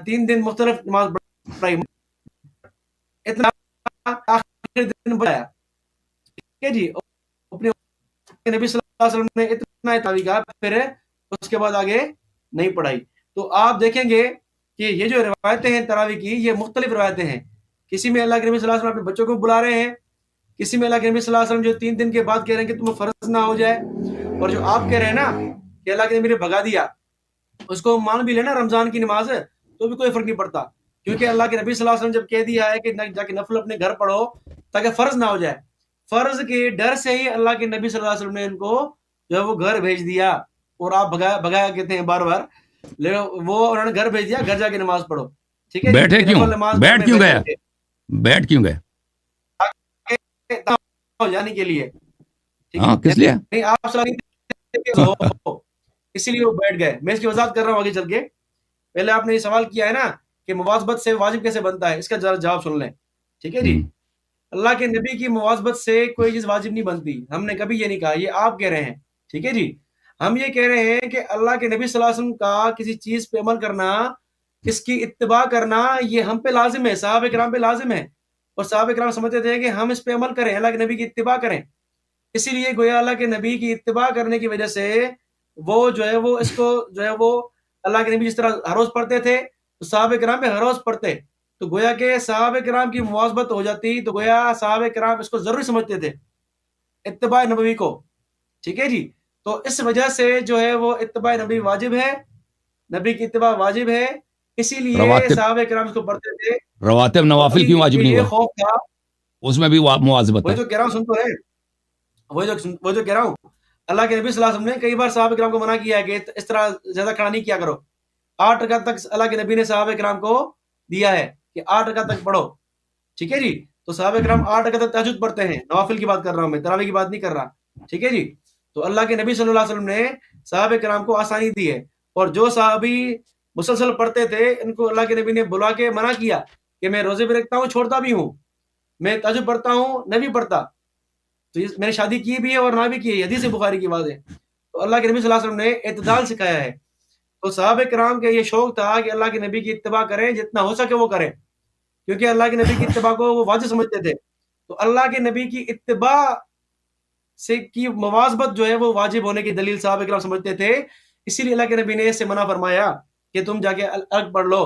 3 دن مختلف نماز پڑھائی، اتنا آخر دن پڑھایا، ٹھیک ہے جی. اپنے نبی صلی اللہ علیہ وسلم نے اتنا تراویح کہا، پھر اس کے بعد آگے نہیں پڑھائی. تو آپ دیکھیں گے کہ یہ جو روایتیں ہیں تراویح کی، یہ مختلف روایتیں ہیں. کسی میں اللہ کے نبی صلی اللہ علیہ وسلم اپنے بچوں کو بلا رہے ہیں، کسی میں اللہ کے نبی صلی اللہ علیہ وسلم جو 3 دن کے بعد کہہ رہے ہیں کہ تمہیں فرض نہ ہو جائے، اور جو آپ کہہ رہے ہیں نا کہ اللہ کے نبی نے بھگا دیا، اس کو مان بھی لینا رمضان کی نماز تو بھی کوئی فرق نہیں پڑتا، کیونکہ اللہ کے نبی صلی اللہ علیہ وسلم جب کہہ دیا ہے کہ جا کے نفل اپنے گھر پڑھو تاکہ فرض نہ ہو جائے، فرض کے ڈر سے ہی اللہ کے نبی صلی اللہ علیہ وسلم نے ان کو جو ہے وہ گھر بھیج دیا. اور آپ بھگایا کہتے ہیں بار بار، لیکن وہ انہوں نے گھر بھیج دیا، گھر جا کے نماز پڑھو، ٹھیک ہے. بیٹھے کیوں گئے جانے کے لیے، کس لیے آپ اسی لیے وہ بیٹھ گئے. میں اس کی وضاحت کر رہا ہوں آگے چل کے. پہلے آپ نے یہ سوال کیا ہے نا کہ مواظبت سے واجب کیسے بنتا ہے، اس کا جواب سن لیں، ٹھیک ہے جی. اللہ کے نبی کی مواظبت سے کوئی چیز واجب نہیں بنتی، ہم نے کبھی یہ نہیں کہا، یہ آپ کہہ رہے ہیں، ٹھیک ہے جی. ہم یہ کہہ رہے ہیں کہ اللہ کے نبی صلی اللہ علیہ وسلم کا کسی چیز پہ عمل کرنا، اس کی اتباع کرنا، یہ ہم پہ لازم ہے، صحابہ کرام پہ لازم ہے. اور صحابہ کرام سمجھتے تھے کہ ہم اس پہ عمل کریں، اللہ کے نبی کی اتباع کریں. اسی لیے گویا اللہ کے نبی کی اتباع کرنے کی وجہ سے وہ جو ہے وہ اس کو جو ہے وہ اللہ کے نبی جس طرح ہر روز پڑھتے تھے تو صحابہ کرام بھی ہر روز پڑھتے، تو گویا کہ صحابہ کرام کی مواظبت ہو جاتی، تو گویا صحابہ کرام اس کو ضروری سمجھتے تھے اتباع نبوی کو، ٹھیک ہے جی. تو اس وجہ سے جو ہے وہ اتباع نبی واجب ہے، نبی کی اتباع واجب ہے، اسی لیے صحابہ کرام اس کو پڑھتے تھے. رواتب نوافل کیوں واجب نہیں یہ ہوا؟ خوف تھا، اس میں بھی مواظبت ہے. وہی تو کہہ رہا ہوں، سن تو رہے، وہ جو کہہ رہا ہوں. اللہ کے نبی صلی اللہ علیہ وسلم نے کئی بار صحابہ کرام کو منع کیا ہے کہ اس طرح زیادہ کھڑا نہیں کیا کرو. 8 رکعت تک اللہ کے نبی نے صحابہ کرام کو دیا ہے کہ 8 رکعت تک پڑھو، ٹھیک ہے جی. تو صحابہ کرام 8 رکعت تک تہجد پڑھتے ہیں، نوافل کی بات کر رہا ہوں میں، تراویح کی بات نہیں کر رہا، ٹھیک ہے جی. تو اللہ کے نبی صلی اللہ علیہ وسلم نے صحابہ کرام کو آسانی دی ہے، اور جو صحابی مسلسل پڑھتے تھے ان کو اللہ کے نبی نے بلا کے منع کیا کہ میں روزے بھی رکھتا ہوں، چھوڑتا بھی ہوں، میں تہجد پڑھتا ہوں، نہ بھی پڑھتا، تو میں نے شادی کی بھی ہے اور نہ بھی کی ہے، حدیث بخاری کی بات ہے. تو اللہ کے نبی صلی اللہ علیہ وسلم نے اعتدال سکھایا ہے. تو صحابہ کرام کے یہ شوق تھا کہ اللہ کے نبی کی اتباع کریں، جتنا ہو سکے وہ کریں، کیونکہ اللہ کے نبی کی اتباع کو وہ واجب سمجھتے تھے. تو اللہ کے نبی کی اتباع سے کی مواظبت جو ہے وہ واجب ہونے کی دلیل صحابہ کرام سمجھتے تھے. اسی لیے اللہ کے نبی نے اس سے منع فرمایا کہ تم جا کے الگ پڑھ لو.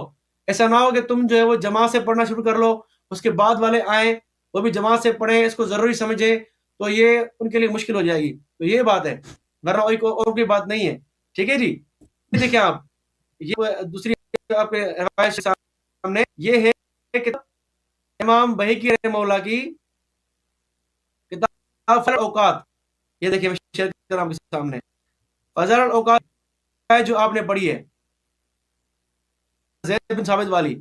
ایسا نہ ہو کہ تم جو ہے وہ جماعت سے پڑھنا شروع کر لو، اس کے بعد والے آئیں وہ بھی جماعت سے پڑھیں، اس کو ضروری سمجھیں، تو یہ ان کے لیے مشکل ہو جائے گی. تو یہ بات ہے، ورنہ اور کوئی بات نہیں ہے، ٹھیک ہے جی. دیکھیں آپ، یہ دوسری آپ کے روایت سامنے یہ ہے کہ امام بہقی رحمہ اللہ کی کتاب فضل الاوقات، یہ دیکھیں میں شیئر کر رہا ہوں آپ کے سامنے، فضل الاوقات جو آپ نے پڑھی ہے زید بن ثابت والی.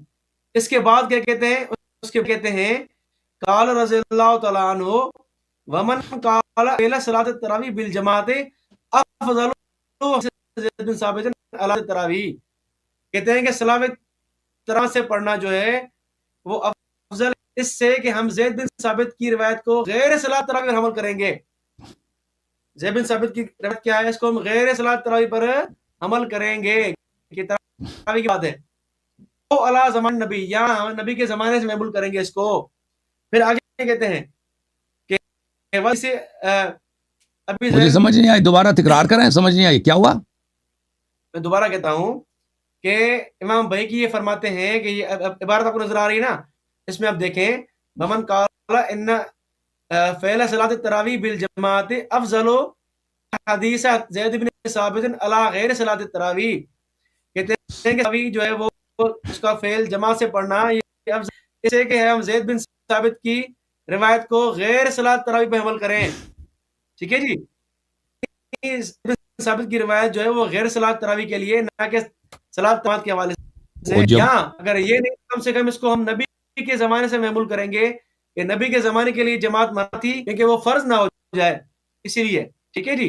اس کے بعد کیا کہتے ہیں، اس کے کہتے ہیں قال رضی اللہ تعالی عنہ ومن قال الى صلاۃ التراویح بالجماعت افضل زید بن ثابت علی التراویح. کہتے ہیں کہ صلاۃ تراویح سے پڑھنا جو ہے وہ افضل اس سے کہ ہم زید بن ثابت کی روایت کو غیر صلاۃ تراویح پر عمل کریں گے. زید بن ثابت کی روایت کیا ہے؟ اس کو ہم غیر صلاۃ تراویح پر عمل کریں گے کہ تراویح کی بات ہے. او علی زمان نبی، یہاں نبی کے زمانے سے محمول کریں گے اس کو. پھر آگے کہتے ہیں کہ ویسے ابھی مجھے سمجھ نہیں آئی، دوبارہ تکرار کریں، سمجھ نہیں آئی کیا ہوا. میں دوبارہ کہتا ہوں کہ امام بہقی یہ فرماتے ہیں کہ یہ عبارت آپ کو نظر آ رہی ہے نا، اس میں آپ دیکھیں ممن قال ان فعل صلاۃ التراویح بالجماعت افضل حدیث زید بن ثابت علی غیر صلاۃ التراویح. کہتے ہیں کہ تراویح جو ہے وہ اس کا فعل جماعت سے پڑھنا یہ افضل اس سے کہ ہم زید بن ثابت کی روایت کو غیر صلاۃ تراویح پہ عمل کریں. ٹھیک ہے جی، ثابت کی روایت جو ہے وہ غیر صلاۃ تراویح کے لیے، نہ کہ صلاۃ جماعت کے حوالے سے. یہاں اگر یہ نہیں، کم سے کم اس کو ہم نبی کے زمانے سے محمول کریں گے کہ نبی کے زمانے کے لیے جماعت منع تھی کیونکہ وہ فرض نہ ہو جائے، اسی لیے. ٹھیک ہے جی.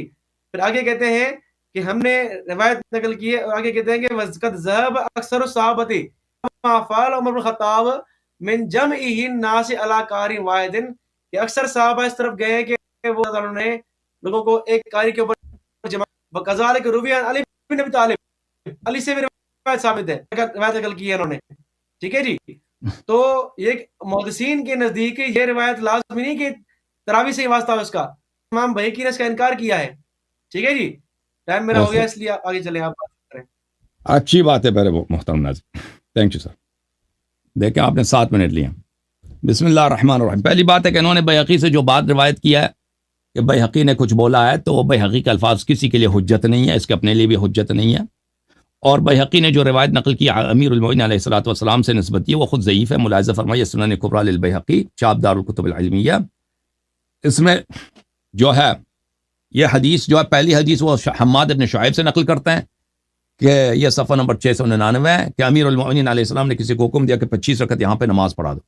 پھر آگے کہتے ہیں کہ ہم نے روایت نقل کی ہے، اور آگے کہتے ہیں کہ وَقَدْ ذَهَبَ أَكْثَرُ الصَّحَابَةِ مَا فَعَلَ عُمَرُ بْنُ الْخَطَّابِ مِنْ جَمْعِهِ النَّاسِ عَلَى قَارٍ وَاحِدٍ، کہ اکثر صحابہ اس طرف گئے کہ وہ انہوں نے لوگوں کو ایک قاری کے اوپر جمع. وَكَذَلِكَ رُوِيَ عَنْ عَلِي بْنِ أَبِي طَالِبٍ، علی سے بھی روایت ثابت ہے، روایت نقل کی ہے انہوں نے. ٹھیک ہے جی. تو یہ محدثین کے نزدیک یہ روایت لازمی نہیں کہ تراویح سے ہی واسطہ ہو اس کا. امام بہقی نے اس کا انکار کیا ہے. ٹھیک ہے جی. ٹائم میرا ہو گیا اس لیے آگے چلیں، آپ بات کریں. اچھی بات ہے میرے محترم ناظرین، تھینک یو سر. دیکھیں آپ نے 7 منٹ لیے. بسم اللہ الرحمن الرحیم. پہلی بات ہے کہ انہوں نے بہقی سے جو بات روایت کیا ہے کہ بہقی نے کچھ بولا ہے، تو بہقی کے الفاظ کسی کے لیے حجت نہیں ہے، اس کے اپنے لیے بھی حجت نہیں ہے. اور بہقی نے جو روایت نقل کی امیر المؤمنین علیہ الصلوۃ والسلام سے نسبت کی وہ خود ضعیف ہے. ملاحظہ فرمائیے سنن کبریٰ للبیہقی، چاپ دار الکتب العلمیہ. اس میں جو ہے یہ حدیث جو ہے، پہلی حدیث وہ حماد ابن شعیب سے نقل کرتے ہیں کہ یہ صفحہ نمبر 699 ہے کہ امیر المؤمنین علیہ السلام نے کسی کو حکم دیا کہ 25 رکعت یہاں پہ نماز پڑھا دو،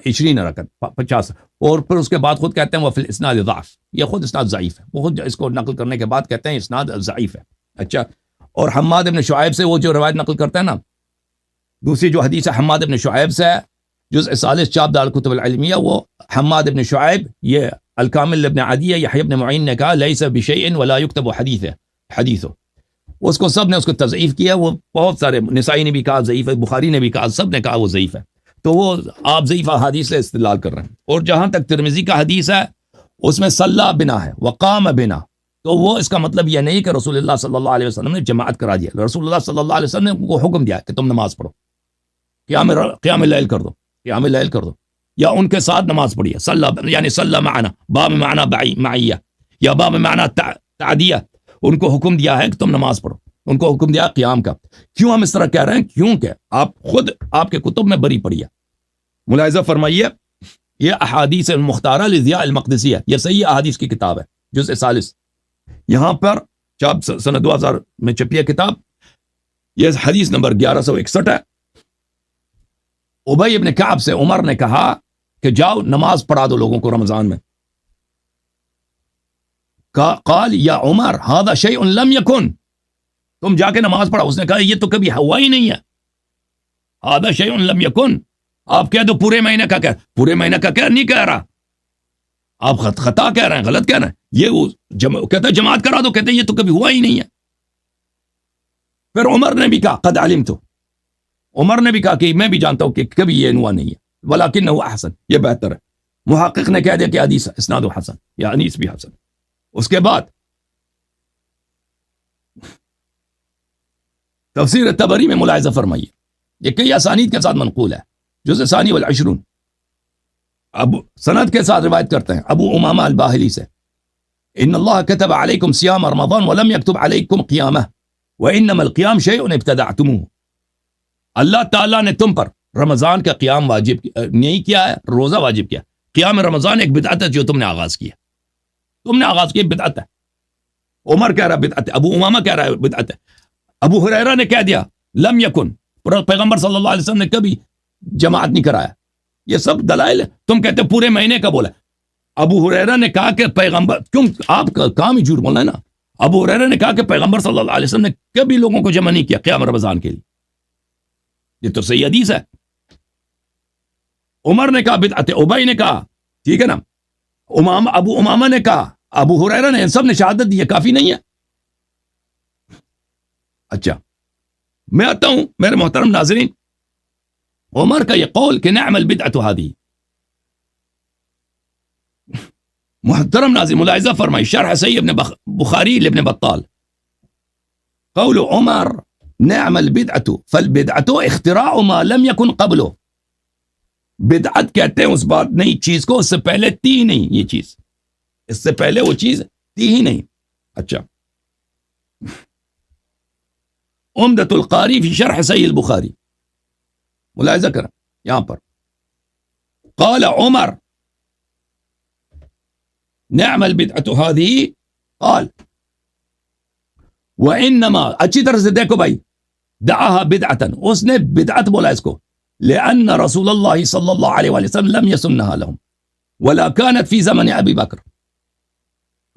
20 رکعت 50. اور پھر اس کے بعد خود کہتے ہیں وہ فی الاسناد ضعف، یہ خود اسناد ضعیف ہے. وہ خود اس کو نقل کرنے کے بعد کہتے ہیں اسناد ضعیف ہے. اچھا، اور حماد ابن شعیب سے وہ جو روایت نقل کرتے ہیں نا، دوسری جو حدیث ہے حماد ابن شعیب سے ہے، جزء 40 چاپ دار الکتب العلمیہ. وہ حماد ابن شعیب، یہ الکامل ابن عدیہ یحییٰ ابن معین نے کہا لیس بشیء ولا یکتب حدیث. اس کو سب نے اس کو تضعیف کیا. وہ بہت سارے، نسائی نے بھی کہا ضعیف ہے، بخاری نے بھی کہا، سب نے کہا وہ ضعیف ہے. تو وہ آپ ضعیف حدیث سے استدلال کر رہے ہیں. اور جہاں تک ترمذی کا حدیث ہے اس میں صلی بنا ہے وقام بنا، تو وہ اس کا مطلب یہ نہیں کہ رسول اللہ صلی اللہ علیہ وسلم نے جماعت کرا دیا. رسول اللہ صلی اللہ علیہ وسلم نے کو حکم دیا کہ تم نماز پڑھو، قیام اللیل کر دو، قیام اللیل کر دو، یا ان کے ساتھ نماز پڑھیے. صلی یعنی صلی معنا، باب معنا معیہ یا باب معنا تعدیہ. ان کو حکم دیا ہے کہ تم نماز پڑھو، ان کو حکم دیا قیام کا. کیوں ہم اس طرح کہہ رہے ہیں؟ کیونکہ آپ خود آپ کے کتب میں بری پڑھیے. ملاحظہ فرمائیے یہ احادیث المختارہ لضیاء المقدسی ہے، یہ صحیح احادیث کی کتاب ہے، جزء 40. یہاں پر چاپ سنہ 2000 میں چھپی ہے کتاب. یہ حدیث نمبر 1161 ہے. ابی ابن کعب سے عمر نے کہا کہ جاؤ نماز پڑھا دو لوگوں کو رمضان میں. قال یا عمر هذا شيء لم يكن، تم جا کے نماز پڑھا. اس نے کہا یہ تو کبھی ہوا ہی نہیں ہے. هذا شيء لم يكن، آپ کہہ دو پورے مہینے کا، پورے مہینے کا نہیں کہہ رہا، آپ خطا کہہ رہے ہیں، غلط کہہ رہے ہیں. یہ کہتا جماعت کرا دو، کہتے یہ تو کبھی ہوا ہی نہیں ہے. پھر عمر نے بھی کہا قد علمت، عمر نے بھی کہا کہ میں بھی جانتا ہوں کہ کبھی یہ ہوا نہیں ہے، ولکنہ احسن، یہ بہتر ہے. محقق نے کہہ دیا کہ حدیث اسناد حسن، یا حدیث بھی حسن. اس کے بعد تفسیر طبری میں ملاحظہ فرمائیے، یہ کئی اسانید کے ساتھ منقول ہے. جزء ثانی والعشرون، ابو سند کے ساتھ روایت کرتے ہیں ابو امامہ الباہلی سے، ان اللہ کتب علیکم صیام رمضان ولم یکتب علیکم قیامہ وانما القیام شیء ابتدعتموہ. اللہ تعالیٰ نے تم پر رمضان کا قیام واجب نہیں کیا ہے، روزہ واجب کیا. قیام رمضان ایک بدعت ہے جو تم نے آغاز کیا، تم نے آغاز کیا، بدعت ہے. عمر کہہ رہا بدعت ہے، ابو امامہ کہہ رہا ہے بدعت ہے. ابو ہریرہ نے کہہ دیا لم یکن، پیغمبر صلی اللہ علیہ وسلم نے کبھی جماعت نہیں کرایا. یہ سب دلائل ہے. تم کہتے پورے مہینے کا بولا. ابو ہریرہ نے کہا کہ پیغمبر، کیوں آپ کا کام ہی جھوٹ بولنا ہے نا. ابو ہریرہ نے کہا کہ پیغمبر صلی اللہ علیہ وسلم نے کبھی لوگوں کو جمع نہیں کیا قیام رمضان کے لیے. یہ تو صحیح حدیث ہے. عمر نے کہا بدعت ہے، ابی نے کہا، ٹھیک ہے نا، ابو امامہ نے کہا، ابو ہریرہ نے، سب نے شہادت دی ہے، کافی نہیں ہے؟ اچھا میں آتا ہوں میرے محترم ناظرین، عمر کا یہ قول کہ نعم البدعۃ هذه، محترم ناظرین ملاحظہ فرمائی شرح صحیح ابن بخاری لابن بطال، قول عمر نعم البدعۃ فالبدعۃ اختراع ما لم يكن قبله، بدعت کہتے ہیں اس بات نئی چیز کو اس سے پہلے تھی نہیں، یہ چیز اس سے پہلے وہ چیز تھی ہی نہیں۔ اچھا عمدۃ القاری فی شرح صحیح البخاری، ملاحظہ کریں یہاں پر، قال عمر نعم البدعۃ هذه، قال وانما، اچھی طرح سے دیکھو بھائی، دعاها بدعتا، اس نے بدعت بولا اس کو، لأن رسول اللہ صلی اللہ علیہ وسلم لم يسنها لهم ولا كانت في زمن ابی بکر،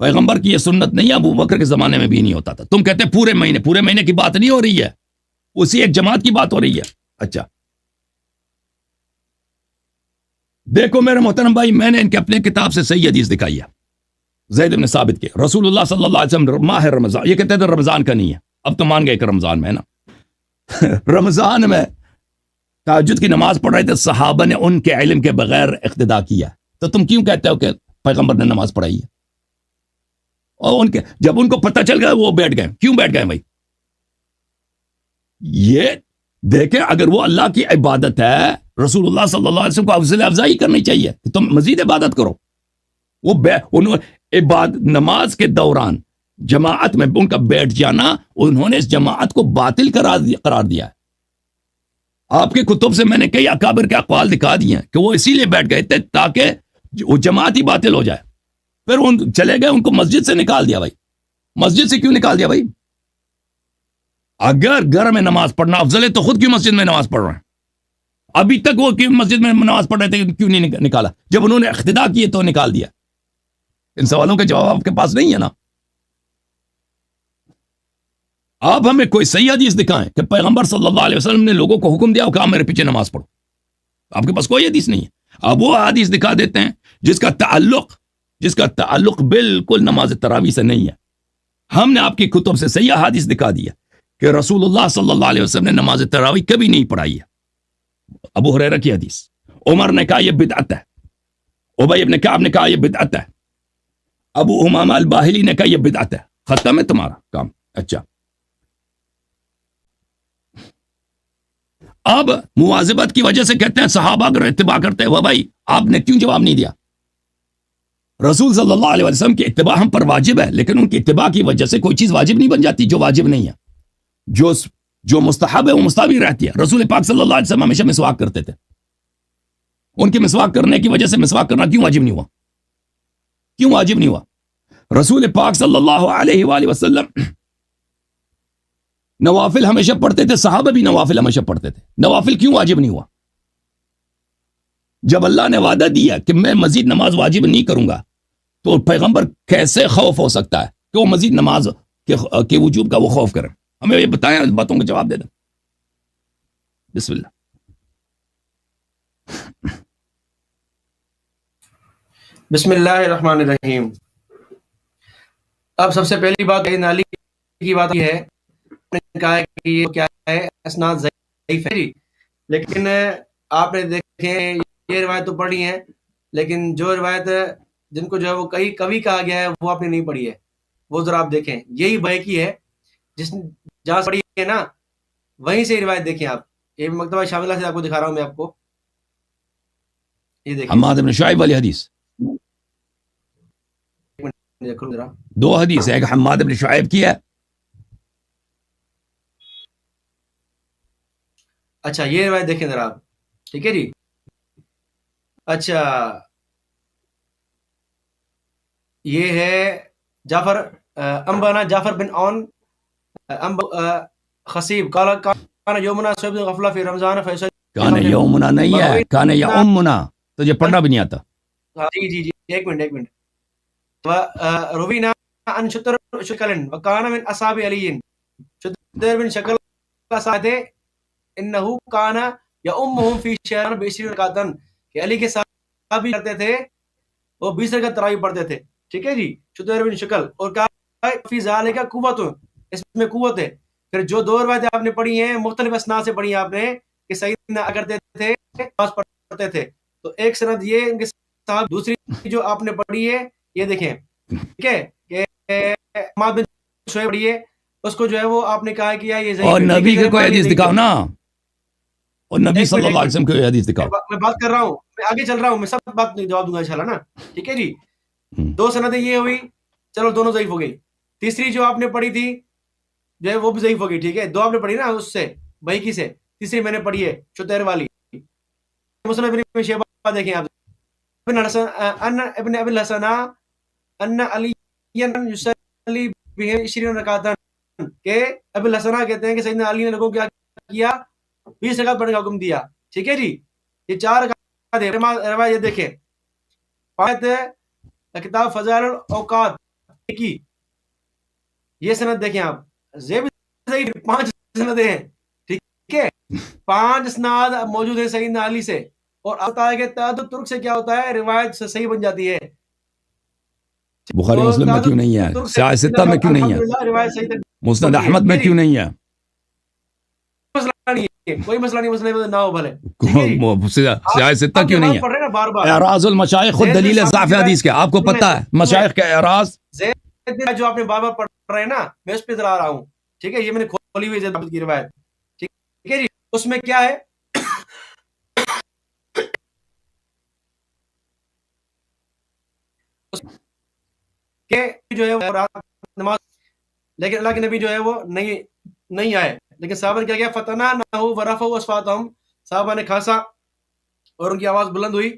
پیغمبر کی یہ سنت نہیں، ابو بکر کے زمانے میں بھی نہیں ہوتا تھا۔ تم کہتے پورے مہینے کی بات نہیں ہو رہی ہے، اسی ایک جماعت کی بات ہو رہی ہے۔ اچھا دیکھو میرے محترم بھائی، میں نے ان کے اپنے کتاب سے صحیح حدیث دکھائی ہے، زید بن ثابت کے، رسول اللہ صلی اللہ علیہ وسلم ماہ رمضان، یہ کہتے تھے رمضان کا نہیں ہے، اب تو مان گئے کہ رمضان میں ہے نا رمضان میں تہجد کی نماز پڑھ رہے تھے، صحابہ نے ان کے علم کے بغیر اقتدا کیا، تو تم کیوں کہتے ہو کہ پیغمبر نے نماز پڑھائی ہے؟ اور جب ان کو پتہ چل گیا وہ بیٹھ گئے، کیوں بیٹھ گئے بھائی؟ یہ دیکھیں، اگر وہ اللہ کی عبادت ہے، رسول اللہ صلی اللہ علیہ وسلم کو افضل افزائی کرنی چاہیے کہ تم مزید عبادت کرو۔ وہ نماز کے دوران جماعت میں ان کا بیٹھ جانا، انہوں نے اس جماعت کو باطل قرار دیا ہے۔ آپ کے کتب سے میں نے کئی اکابر کے اقوال دکھا دیے ہیں کہ وہ اسی لیے بیٹھ گئے تھے تاکہ وہ جماعت ہی باطل ہو جائے، پھر وہ چلے گئے، ان کو مسجد سے نکال دیا۔ بھائی مسجد سے کیوں نکال دیا بھائی؟ اگر گھر میں نماز پڑھنا افضل ہے تو خود کیوں مسجد میں نماز پڑھ رہے ہیں؟ ابھی تک وہ کیوں مسجد میں نماز پڑھ رہے تھے، کیوں نہیں نکالا؟ جب انہوں نے اقتدا کیے تو نکال دیا۔ ان سوالوں کے جواب آپ کے پاس نہیں ہے نا؟ آپ ہمیں کوئی صحیح حدیث دکھائیں کہ پیغمبر صلی اللہ علیہ وسلم نے لوگوں کو حکم دیا کہ آپ میرے پیچھے نماز پڑھو، آپ کے پاس کوئی حدیث نہیں ہے۔ آپ وہ حدیث دکھا دیتے ہیں جس کا تعلق بالکل نماز تراویح سے نہیں ہے۔ ہم نے آپ کی کتب سے صحیح حدیث دکھا دیا کہ رسول اللہ صلی اللہ علیہ وسلم نے نماز تراویح کبھی نہیں پڑھائی ہے۔ ابو ہریرہ کی حدیث، عمر نے کہا یہ بدعت ہے، ابی ابن کعب نے کہا یہ بدعت ہے، ابو امامہ الباہلی نے کہا یہ بدعت ہے، ختم ہے تمہارا کام۔ اچھا اب مواظبت کی وجہ سے کہتے ہیں صحابہ اگر اتباع کرتے ہیں، بھائی آپ نے کیوں جواب نہیں دیا؟ رسول صلی اللہ علیہ وسلم کی اتباع ہم پر واجب ہے، لیکن ان کی اتباع کی وجہ سے کوئی چیز واجب نہیں بن جاتی جو واجب نہیں ہے، جو مستحب ہے وہ مستحب رہتی ہے۔ رسول پاک صلی اللہ علیہ وسلم ہمیشہ مسواک کرتے تھے، ان کے مسواک کرنے کی وجہ سے مسواک کرنا کیوں واجب نہیں ہوا؟ کیوں واجب نہیں ہوا؟ رسول پاک صلی اللہ علیہ وآلہ وسلم نوافل ہمیشہ پڑھتے تھے، صحابہ بھی نوافل ہمیشہ پڑھتے تھے، نوافل کیوں واجب نہیں ہوا؟ جب اللہ نے وعدہ دیا کہ میں مزید نماز واجب نہیں کروں گا، تو پیغمبر کیسے خوف ہو سکتا ہے کہ وہ مزید نماز کے وجوب کا وہ خوف کریں؟ ہمیں یہ بتائیں، اس باتوں کا جواب دے دیں۔ بسم اللہ۔ بسم اللہ الرحمن الرحیم۔ اب سب سے پہلی بات نالی کی بات یہ ہے، کہا ہے کہ یہ کیا ہے، اسناد ضعیف ہے، لیکن آپ نے دیکھیں یہ روایت تو پڑھی ہے، لیکن جو روایت جن کو جو ہے وہ کبھی کہا گیا ہے وہ آپ نے نہیں پڑھی ہے، وہ ذرا آپ دیکھیں۔ یہی بیہقی ہے جس جہاں پڑھی ہے نا، وہیں سے روایت دیکھیں آپ۔ یہ مکتبہ شاملہ سے آپ کو دکھا رہا ہوں میں آپ کو، یہ دیکھیں حماد بن شعیب والی حدیث، دو حدیث ہے، ایک حماد بن شعیب کی ہے۔ اچھا یہ روایت دیکھیں ذرا آپ، ٹھیک ہے جی۔ اچھا یہ ہے جعفر انبانا جعفر بن عون خصیب قال کان یومنا صبح غفلہ فی رمضان فیصل، کان یومنا نہیں ہے، کان یومنا، تجھے پڑھنا بھی نہیں آتا۔ جی جی جی ایک منٹ۔ روینا عن شطر شکلن وکان من اصحاب علی، شطر بن شکل کا ساتھ انہو کانا یا امہم فی شہران بیسری رکاتن، کہ علی کے صحابہ بھی کرتے تھے، وہ 20 رکعت تراویح پڑھتے تھے، ٹھیک ہے جی، شتیر بن شکل، اور کہا فی ذالک قوت، اس میں قوت ہے. پھر جو 2 روایتیں آپ نے پڑھی ہیں مختلف اسناد سے پڑھی ہیں آپ نے کہ سیدنا کرتے تھے نماز پڑھتے تھے، تو ایک سند یہ ان کے ساتھ. دوسری جو آپ نے پڑھی ہے یہ دیکھیں، ٹھیک ہے، کہ حماد بن شعیب پڑھی ہے، اس کو جو ہے وہ آپ نے کہا کہ یہ ضعیف ہے. اور نبی کے کوئی حدیث دکھاؤ نا، اور نبی ایک صلی منٹ اللہ علیہ وسلم کی حدیث دکھاؤ. میں بات کر رہا ہوں، میں آگے چل رہا ہوں، میں سب بات جواب دوں گا انشاءاللہ نا، ٹھیک ہے جی. 2 سندیں یہ ہوئی، چلو دونوں ضعیف ہو گئی. تیسری جو آپ نے پڑھی تھی جو ہے وہ بھی ضعیف ہو گئی، ٹھیک ہے. 2 آپ نے پڑھی نا اس سے بحیقی سے، تیسری میں نے پڑھی ہے شتیر والی. مسلم ابن شیبہ دیکھیں آپ، ابن ابی الحسن ان علی یصلی بهم 20 رکعتاً، کہ ابی الحسن کہتے ہیں کہ سیدنا علی نے لوگوں کو کیا کیا، 20 رکعت پڑھنے کا حکم دیا، ٹھیک ہے جی. یہ 4 رکعت ہے. روایت دیکھیں، پایت کتاب فضائل الاوقات کی، یہ سند دیکھیں آپ، زیب 5 سندیں ہیں، ٹھیک ہے، 5 اسناد موجود ہیں سیدنا علی سے. اور آتا ہے کہ تعدد ترک سے کیا ہوتا ہے، روایت سے صحیح بن جاتی ہے. بخاری مسلم میں کیوں نہیں ہے؟ سیاہ ستہ میں کیوں نہیں ہے؟ الحمدللہ روایت صحیح مسند احمد میں کیوں نہیں ہے؟ مسئلہ نہیں ہے، کوئی مسئلہ نہیں، مسئلہ نہ ہو بھلے، ٹھیک ہے جی. سیاہ ستہ کیوں نہیں ہے؟ پڑھ رہے ہیں نا بار بار، اعراض المشائخ خود دلیل ضعف حدیث کا، آپ کو پتہ ہے مشائخ کا اعراض جو آپ نے بار بار پڑھ رہے ہیں نا، میں اس پہ ذرا آ رہا ہوں، ٹھیک ہے. یہ میں نے کھولی ہوئی ہے کی روایت، ٹھیک ہے جی. اس میں کیا ہے، کہ جو ہے وہ رات نماز، لیکن اللہ کے نبی جو ہے وہ نہیں آئے، لیکن صحابہ نے کیا کیا، فتنا نہ ورفعوا اصواتهم، صحابہ نے کھانسا اور ان کی آواز بلند ہوئی.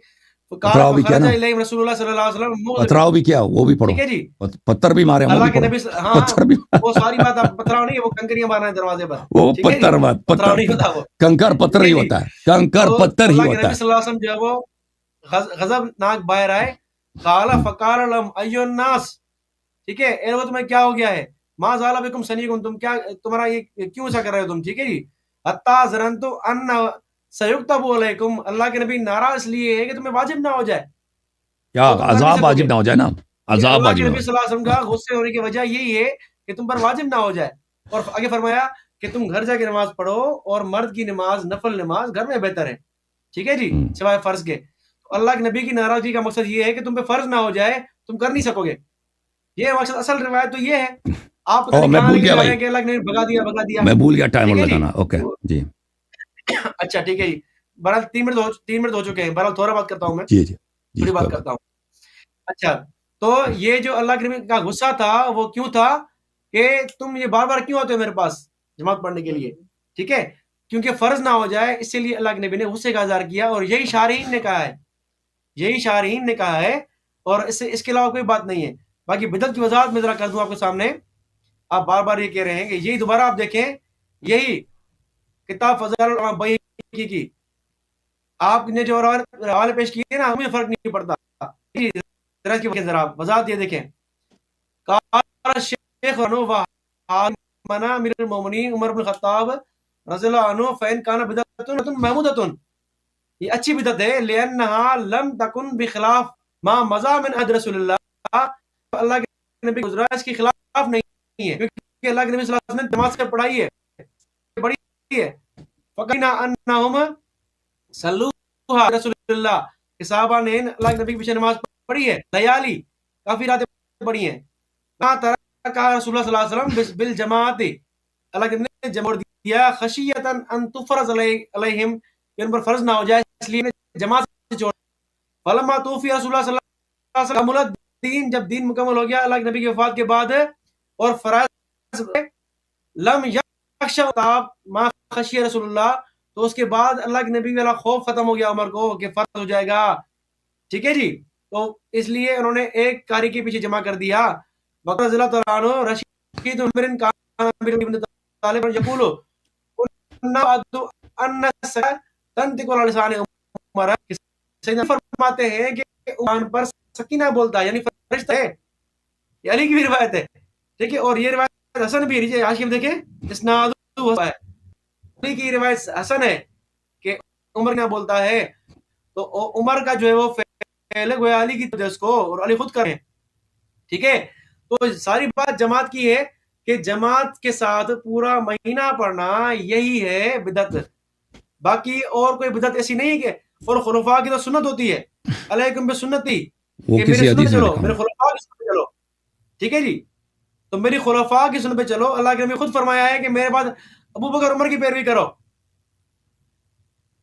پتھراؤ بھی کیا نا، الیہم رسول اللہ صلی اللہ علیہ وسلم، پتھراؤ بھی کیا، وہ بھی پڑھو، ٹھیک ہے جی. پتھر بھی مارے، وہ اللہ بھی کے پڑھو. نبی ہاں پتھر بھی وہ ساری بات آپ پتھراؤ نہیں ہے، وہ کنکریاں مارنا ہے دروازے پر، وہ ٹھیک ہے جی. پتھر بات، پتھراؤ نہیں ہوتا وہ، کنکر پتھر ہی ٹھیک ہے جی. ہوتا ہے، کنکر تو پتھر ہی اللہ کے ہوتا نبی ہے. صلی اللہ علیہ وسلم جو ہے وہ غضب ناک باہر آئے، قال فقال لهم ایو الناس، ٹھیک ہے، اے لوگو تمہیں کیا ہو گیا ہے، ما زال بکم سنیکم، تم کیا تمہارا یہ کیوں ایسا کر رہے ہو تم، ٹھیک ہے جی. حتی ظننت ان سیکتب علیکم، اللہ کے نبی ناراض اس لیے ہے کہ تمہیں واجب نہ ہو جائے، کیا تو تم کر نہیں عذاب سکو واجب گے. نہ ہو جائے نا، عذاب اللہ کے واجب نہ نبی ہو. صلی اللہ علیہ وسلم کا غصے ہونے کی وجہ یہی ہے کہ تم پر واجب نہ ہو جائے. اور آگے فرمایا کہ تم گھر جا کے نماز پڑھو، اور مرد کی نماز نفل نماز گھر میں بہتر ہے، ٹھیک ہے جی، سوائے فرض کے. تو اللہ کے نبی کی ناراضگی کا مقصد یہ ہے کہ تم پہ فرض نہ ہو جائے، تم کر نہیں سکو گے، یہ مقصد. اصل روایت تو یہ ہے، آپ پتہ نہیں میں کہاں بھول لے کے گیا جا رہے بھائی، ہیں کہ اللہ نے بھگا دیا. میں بھول گیا ٹائمر ٹھیک ہے جی. لگانا. اوکے جی، اچھا ٹھیک ہے جی. بہرحال 3 منٹ ہو چکے ہیں، بہرحال تھوڑا بات کرتا ہوں میں، جی جی جی، تھوڑی بات کرتا ہوں. اچھا، تو یہ جو اللہ کے نبی کا غصہ تھا وہ کیوں تھا کہ تم یہ بار بار کیوں آتے ہو میرے پاس جماعت پڑھنے کے لیے، ٹھیک ہے، کیونکہ فرض نہ ہو جائے، اسی لیے اللہ کے نبی نے غصے کا اظہار کیا. اور یہی شارحین نے کہا ہے، یہی شارحین نے کہا ہے، اور اس کے علاوہ کوئی بات نہیں ہے. باقی بدعت کی وضاحت میں ذرا کر دوں آپ کے سامنے. آپ بار بار یہ کہہ رہے ہیں کہ یہی دوبارہ آپ دیکھیں، یہی کتاب فضائل البحیقی کی آپ نے جو حوالے پیش کیے نا، مجھے فرق نہیں پڑتا. ذرا وضاحت یہ دیکھیں، قال شیخ منا امیر المومنین عمر بن خطاب رضی اللہ عنہ فین کان بدعۃ محمودۃ، یہ اچھی بدعت ہے، لانها لم تکن بخلاف ما مضى من عهد رسول اللہ، اللہ کے نبی گزرا اس کے خلاف نہیں ہے، کیونکہ اللہ کے نبی صلی اللہ علیہ وسلم نے نماز سے پڑھائی ہے، بڑی ہے. فقینا انہم صلوها رسول اللہ، کہ صحابہ نے اللہ کے نبی کے پیچھے نماز پڑھی ہے، لیالی کافی راتیں پڑھی ہیں. کہا رسول اللہ صلی اللہ علیہ وسلم بالجماعت، اللہ کے نبی نے جمع دیا، خشیتا ان تفرض علیہم، کہ ان پر فرض نہ ہو جائے، اس لیے جماعت سے چھوڑ. فلما توفی رسول اللہ صلی اللہ علیہ وسلم الدین، جب دین مکمل ہو گیا اللہ کے نبی کی وفات کے بعد، اور فرائض لم یخشى ما خشی رسول اللہ، تو اس کے بعد اللہ کے نبی والا خوف ختم ہو گیا عمر کو کہ فرض ہو جائے گا، ٹھیک ہے جی. تو اس لیے انہوں نے ایک قاری کے پیچھے جمع کر دیا. بکر رضی اللہ تعالیٰ عنہ رشید عمر کان ابن طالب یقول ان تنطق علی لسان عمر، سیدنا فرماتے ہیں کہ عمر پر سکینہ بولتا ہے، یعنی فرشتہ ہے. یہ علی کی بھی روایت ہے، ٹھیک ہے، اور یہ روایت حسن بھی ہے. حاشیہ میں دیکھیں اسناد ہے، علی کی روایت حسن ہے کہ عمر کیا بولتا ہے، تو عمر کا جو ہے وہ فعل گویا علی کی اس کو، اور علی خود کریں. ٹھیک ہے. تو ساری بات جماعت کی ہے کہ جماعت کے ساتھ پورا مہینہ پڑھنا یہی ہے بدعت. باقی اور کوئی بدعت ایسی نہیں ہے کہ، اور خلفاء کی تو سنت ہوتی ہے، علیکم بسنتی، وہ کہ میرے کسی سنت پہ حدیث میں چلو، لکھا میرے ہوا خلفاء کی سنت پہ چلو. ٹھیک ہے جی. تو میری خلفاء کی سنت پہ چلو. اللہ کے نبی خود فرمایا ہے کہ میرے بعد ابو بکر عمر کی پیروی کرو.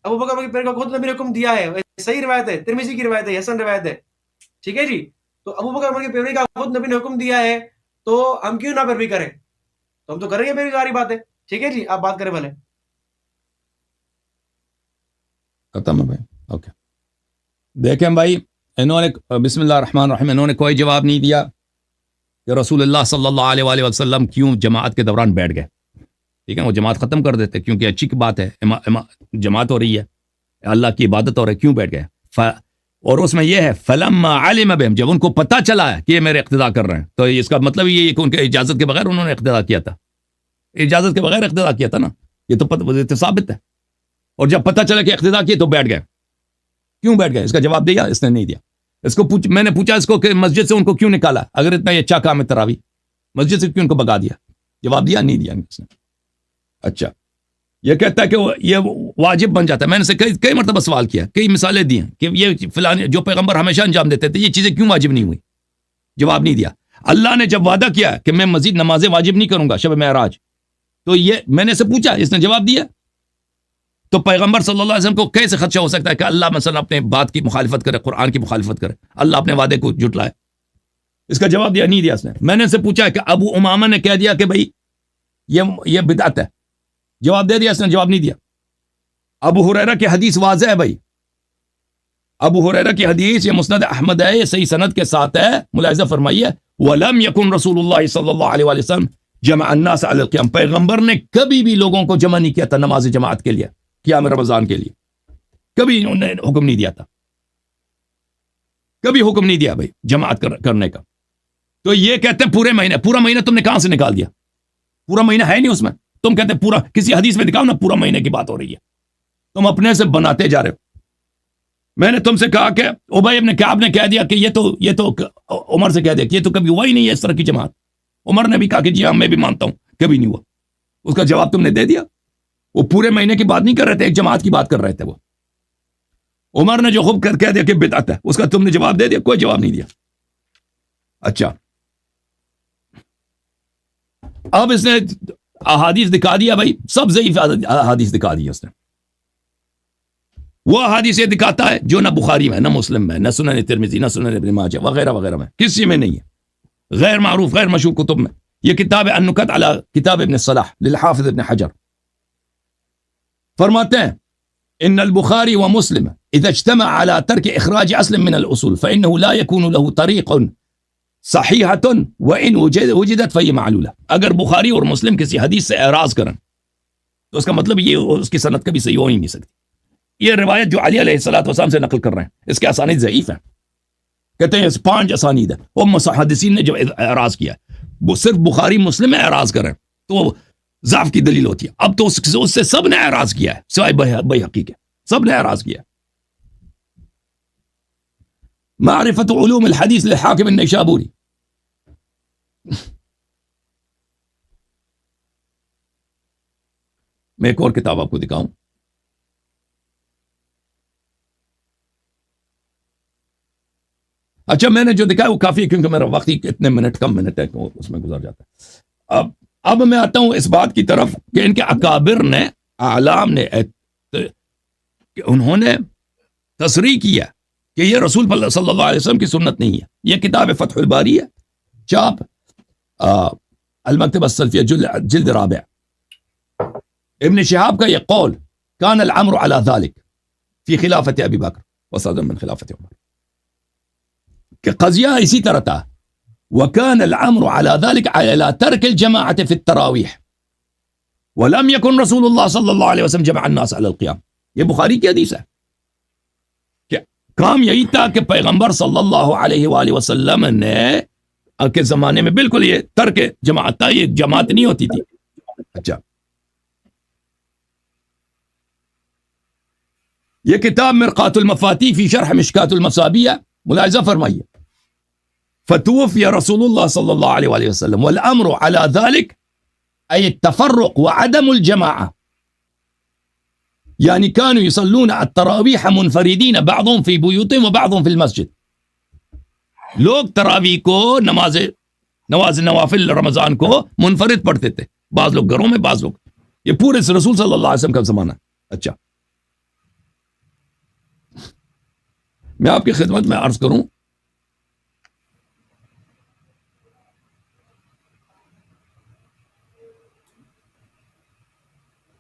ابو بکر عمر کی پیروی کو خود نبی نے حکم دیا ہے. صحیح روایت ہے، ترمذی کی روایت ہے، حسن روایت ہے. ٹھیک ہے جی. تو ابو بکر عمر کی پیروی کا خود نبی نے حکم دیا ہے، تو ہم کیوں نہ پیروی کریں؟ تو ہم تو کریں گے پیروی، ساری بات ہے. ٹھیک ہے جی. آپ بات کریں بھلے. ختم ہے بھائی. اوکے دیکھیں بھائی، انہوں نے بسم اللہ الرحمن الرحیم انہوں نے کوئی جواب نہیں دیا کہ رسول اللہ صلی اللہ علیہ وآلہ وسلم کیوں جماعت کے دوران بیٹھ گئے. ٹھیک ہے، وہ جماعت ختم کر دیتے کیونکہ اچھی بات ہے، جماعت ہو رہی ہے، اللہ کی عبادت ہو رہی ہے، کیوں بیٹھ گئے؟ اور اس میں یہ ہے فلما علم بهم، جب ان کو پتہ چلا ہے کہ یہ میرے اقتداء کر رہے ہیں، تو اس کا مطلب یہ ہے کہ ان کے اجازت کے بغیر انہوں نے اقتداء کیا تھا. اجازت کے بغیر اقتداء کیا تھا نا، یہ تو ثابت ہے. اور جب پتہ چلا کہ اقتداء کیے تو بیٹھ گئے. کیوں بیٹھ گئے؟ اس کا جواب دیا اس نے نہیں دیا. اس کو میں نے پوچھا اس کو کہ مسجد سے ان کو کیوں نکالا اگر اتنا یہ اچھا کام ہے تراویح، مسجد سے کیوں ان کو بگا دیا؟ جواب دیا نہیں دیا اس نے. اچھا یہ کہتا ہے کہ یہ واجب بن جاتا ہے. میں نے سے کئی مرتبہ سوال کیا، کئی مثالیں دی ہیں کہ یہ فلان جو پیغمبر ہمیشہ انجام دیتے تھے یہ چیزیں کیوں واجب نہیں ہوئی؟ جواب نہیں دیا. اللہ نے جب وعدہ کیا کہ میں مزید نمازیں واجب نہیں کروں گا شب معراج، تو یہ میں نے سے پوچھا، اس نے جواب دیا. تو پیغمبر صلی اللہ علیہ وسلم کو کیسے خدشہ ہو سکتا ہے کہ اللہ مثلا اپنے بات کی مخالفت کرے، قرآن کی مخالفت کرے، اللہ اپنے وعدے کو جھٹلائے؟ اس کا جواب دیا نہیں دیا اس نے. میں نے سے پوچھا کہ ابو امامہ نے کہہ دیا کہ بھائی یہ بدعت ہے، جواب دے دیا اس نے؟ جواب نہیں دیا. ابو ہریرہ کی حدیث واضح ہے بھائی، ابو ہریرہ کی حدیث یہ مسند احمد ہے، یہ صحیح سند کے ساتھ ہے. ملاحظہ فرمائیے وَلَمْ يَكُنْ رسول اللہ صلی اللہ علیہ وآلہ وسلم جمع الناس علی القیام، پیغمبر نے کبھی بھی لوگوں کو جمع نہیں کیا تھا نماز جماعت کے لیے، قیام رمضان کے لیے کبھی انہوں نے حکم نہیں دیا تھا، کبھی حکم نہیں دیا بھائی جماعت کرنے کا. تو یہ کہتے ہیں پورے مہینے، پورا مہینہ تم نے کہاں سے نکال دیا؟ پورا مہینہ ہے نہیں اس میں. تم کہتے ہیں پورا، کسی حدیث میں دکھاؤ نا پورا مہینے کی بات ہو رہی ہے، تم اپنے سے بناتے جا رہے ہو. میں نے تم سے کہا کہ ابی ابن کعب نے کہہ دیا کہ یہ تو عمر سے کہہ دیا کہ یہ تو کبھی ہوا ہی نہیں ہے اس طرح کی جماعت. عمر نے بھی کہا کہ جی ہاں میں بھی مانتا ہوں کبھی نہیں ہوا. اس کا جواب تم نے دے دیا. وہ پورے مہینے کی بات نہیں کر رہے تھے، ایک جماعت کی بات کر رہے تھے. وہ عمر نے جو خوب کہہ دیا کہ بدعت ہے، اس کا تم نے جواب دے دیا؟ کوئی جواب نہیں دیا. اچھا اب اس نے احادیث دکھا دیا بھائی، سب ضعیف احادیث دکھا دی اس نے. وہ احادیث یہ دکھاتا ہے جو نہ بخاری میں، نہ مسلم میں، نہ سنن ترمذی، نہ سنن ابن ماجہ وغیرہ وغیرہ میں، کسی میں نہیں ہے. غیر معروف غیر مشہور کتب میں. یہ کتاب ہے النکت علی کتاب ابن صلاح للحافظ ابن حجر. فرماتے ہیں ان البخاری ومسلم اذا اجتمع على ترك اخراج اصل من الاصول فانه لا يكون له طريق صحیحة وان وجدت فهي معلولة. اگر بخاری اور مسلم کسی حدیث سے اعراض کریں تو اس کا مطلب یہ اس کی سند کبھی صحیح ہو ہی نہیں سکتی. یہ روایت جو علی علیہ السلام سے نقل کر رہے ہیں اس کے اسانید ضعیف ہیں. کہتے ہیں 5 اسانید ہیں. وہ محدثین نے جو اعراض کیا وہ صرف بخاری مسلم میں اعراض کریں تو ضعف کی دلیل ہوتی ہے. اب تو اس سے سب نے اعراض کیا ہے سوائے بیہقی کے، سب نے اعراض کیا ہے. معرفت علوم الحدیث للحاکم النیشابوری. میں ایک اور کتاب آپ کو دکھاؤں. اچھا میں نے جو دکھایا وہ کافی ہے کیونکہ میرا وقت ہی اتنے منٹ کم منٹ ہے کہ اس میں گزر جاتا ہے. اب میں آتا ہوں اس بات کی طرف کہ ان کے اکابر نے، اعلام نے، انہوں نے تصریح کیا کہ یہ رسول صلی اللہ علیہ وسلم کی سنت نہیں ہے. یہ کتاب فتح الباری ہے، چاپ المکتبہ السلفیہ جلد رابع. ابن شہاب کا یہ قول کان الامر علی ذلك فی خلافت ابی بکر وصدر من خلافت عمر، کہ قضیہ اسی طرح تھا. وكان الامر على ذلك على ترك الجماعة في التراويح ولم يكن رسول الله صلى الله عليه وسلم جمع الناس على القيام. یہ بخاری کی حدیث ہے کہ کام یہی تھا کہ پیغمبر صلی اللہ علیہ وآلہ وسلم نے کے زمانے میں بالکل یہ ترک جماعت تھا، یہ جماعت نہیں ہوتی تھی. اچھا یہ کتاب مرقات المفاتیح فی شرح مشکات المصابیح ملاحظہ فرمائیے. فتوفی رسول اللہ صلی اللہ علیہ وآلہ وسلم والامر على ذلك ای التفرق وعدم الجماعة، یعنی كانوا يصلون التراویح منفردین بعضهم فی بیوتهم وبعضهم فی المسجد. لوگ تراویح کو نماز نوافل رمضان کو منفرد پڑھتے تھے، بعض لوگ گھروں میں، بعض لوگ. یہ پورے رسول صلی اللہ علیہ وسلم کا زمانہ. اچھا میں آپ کی خدمت میں عرض کروں،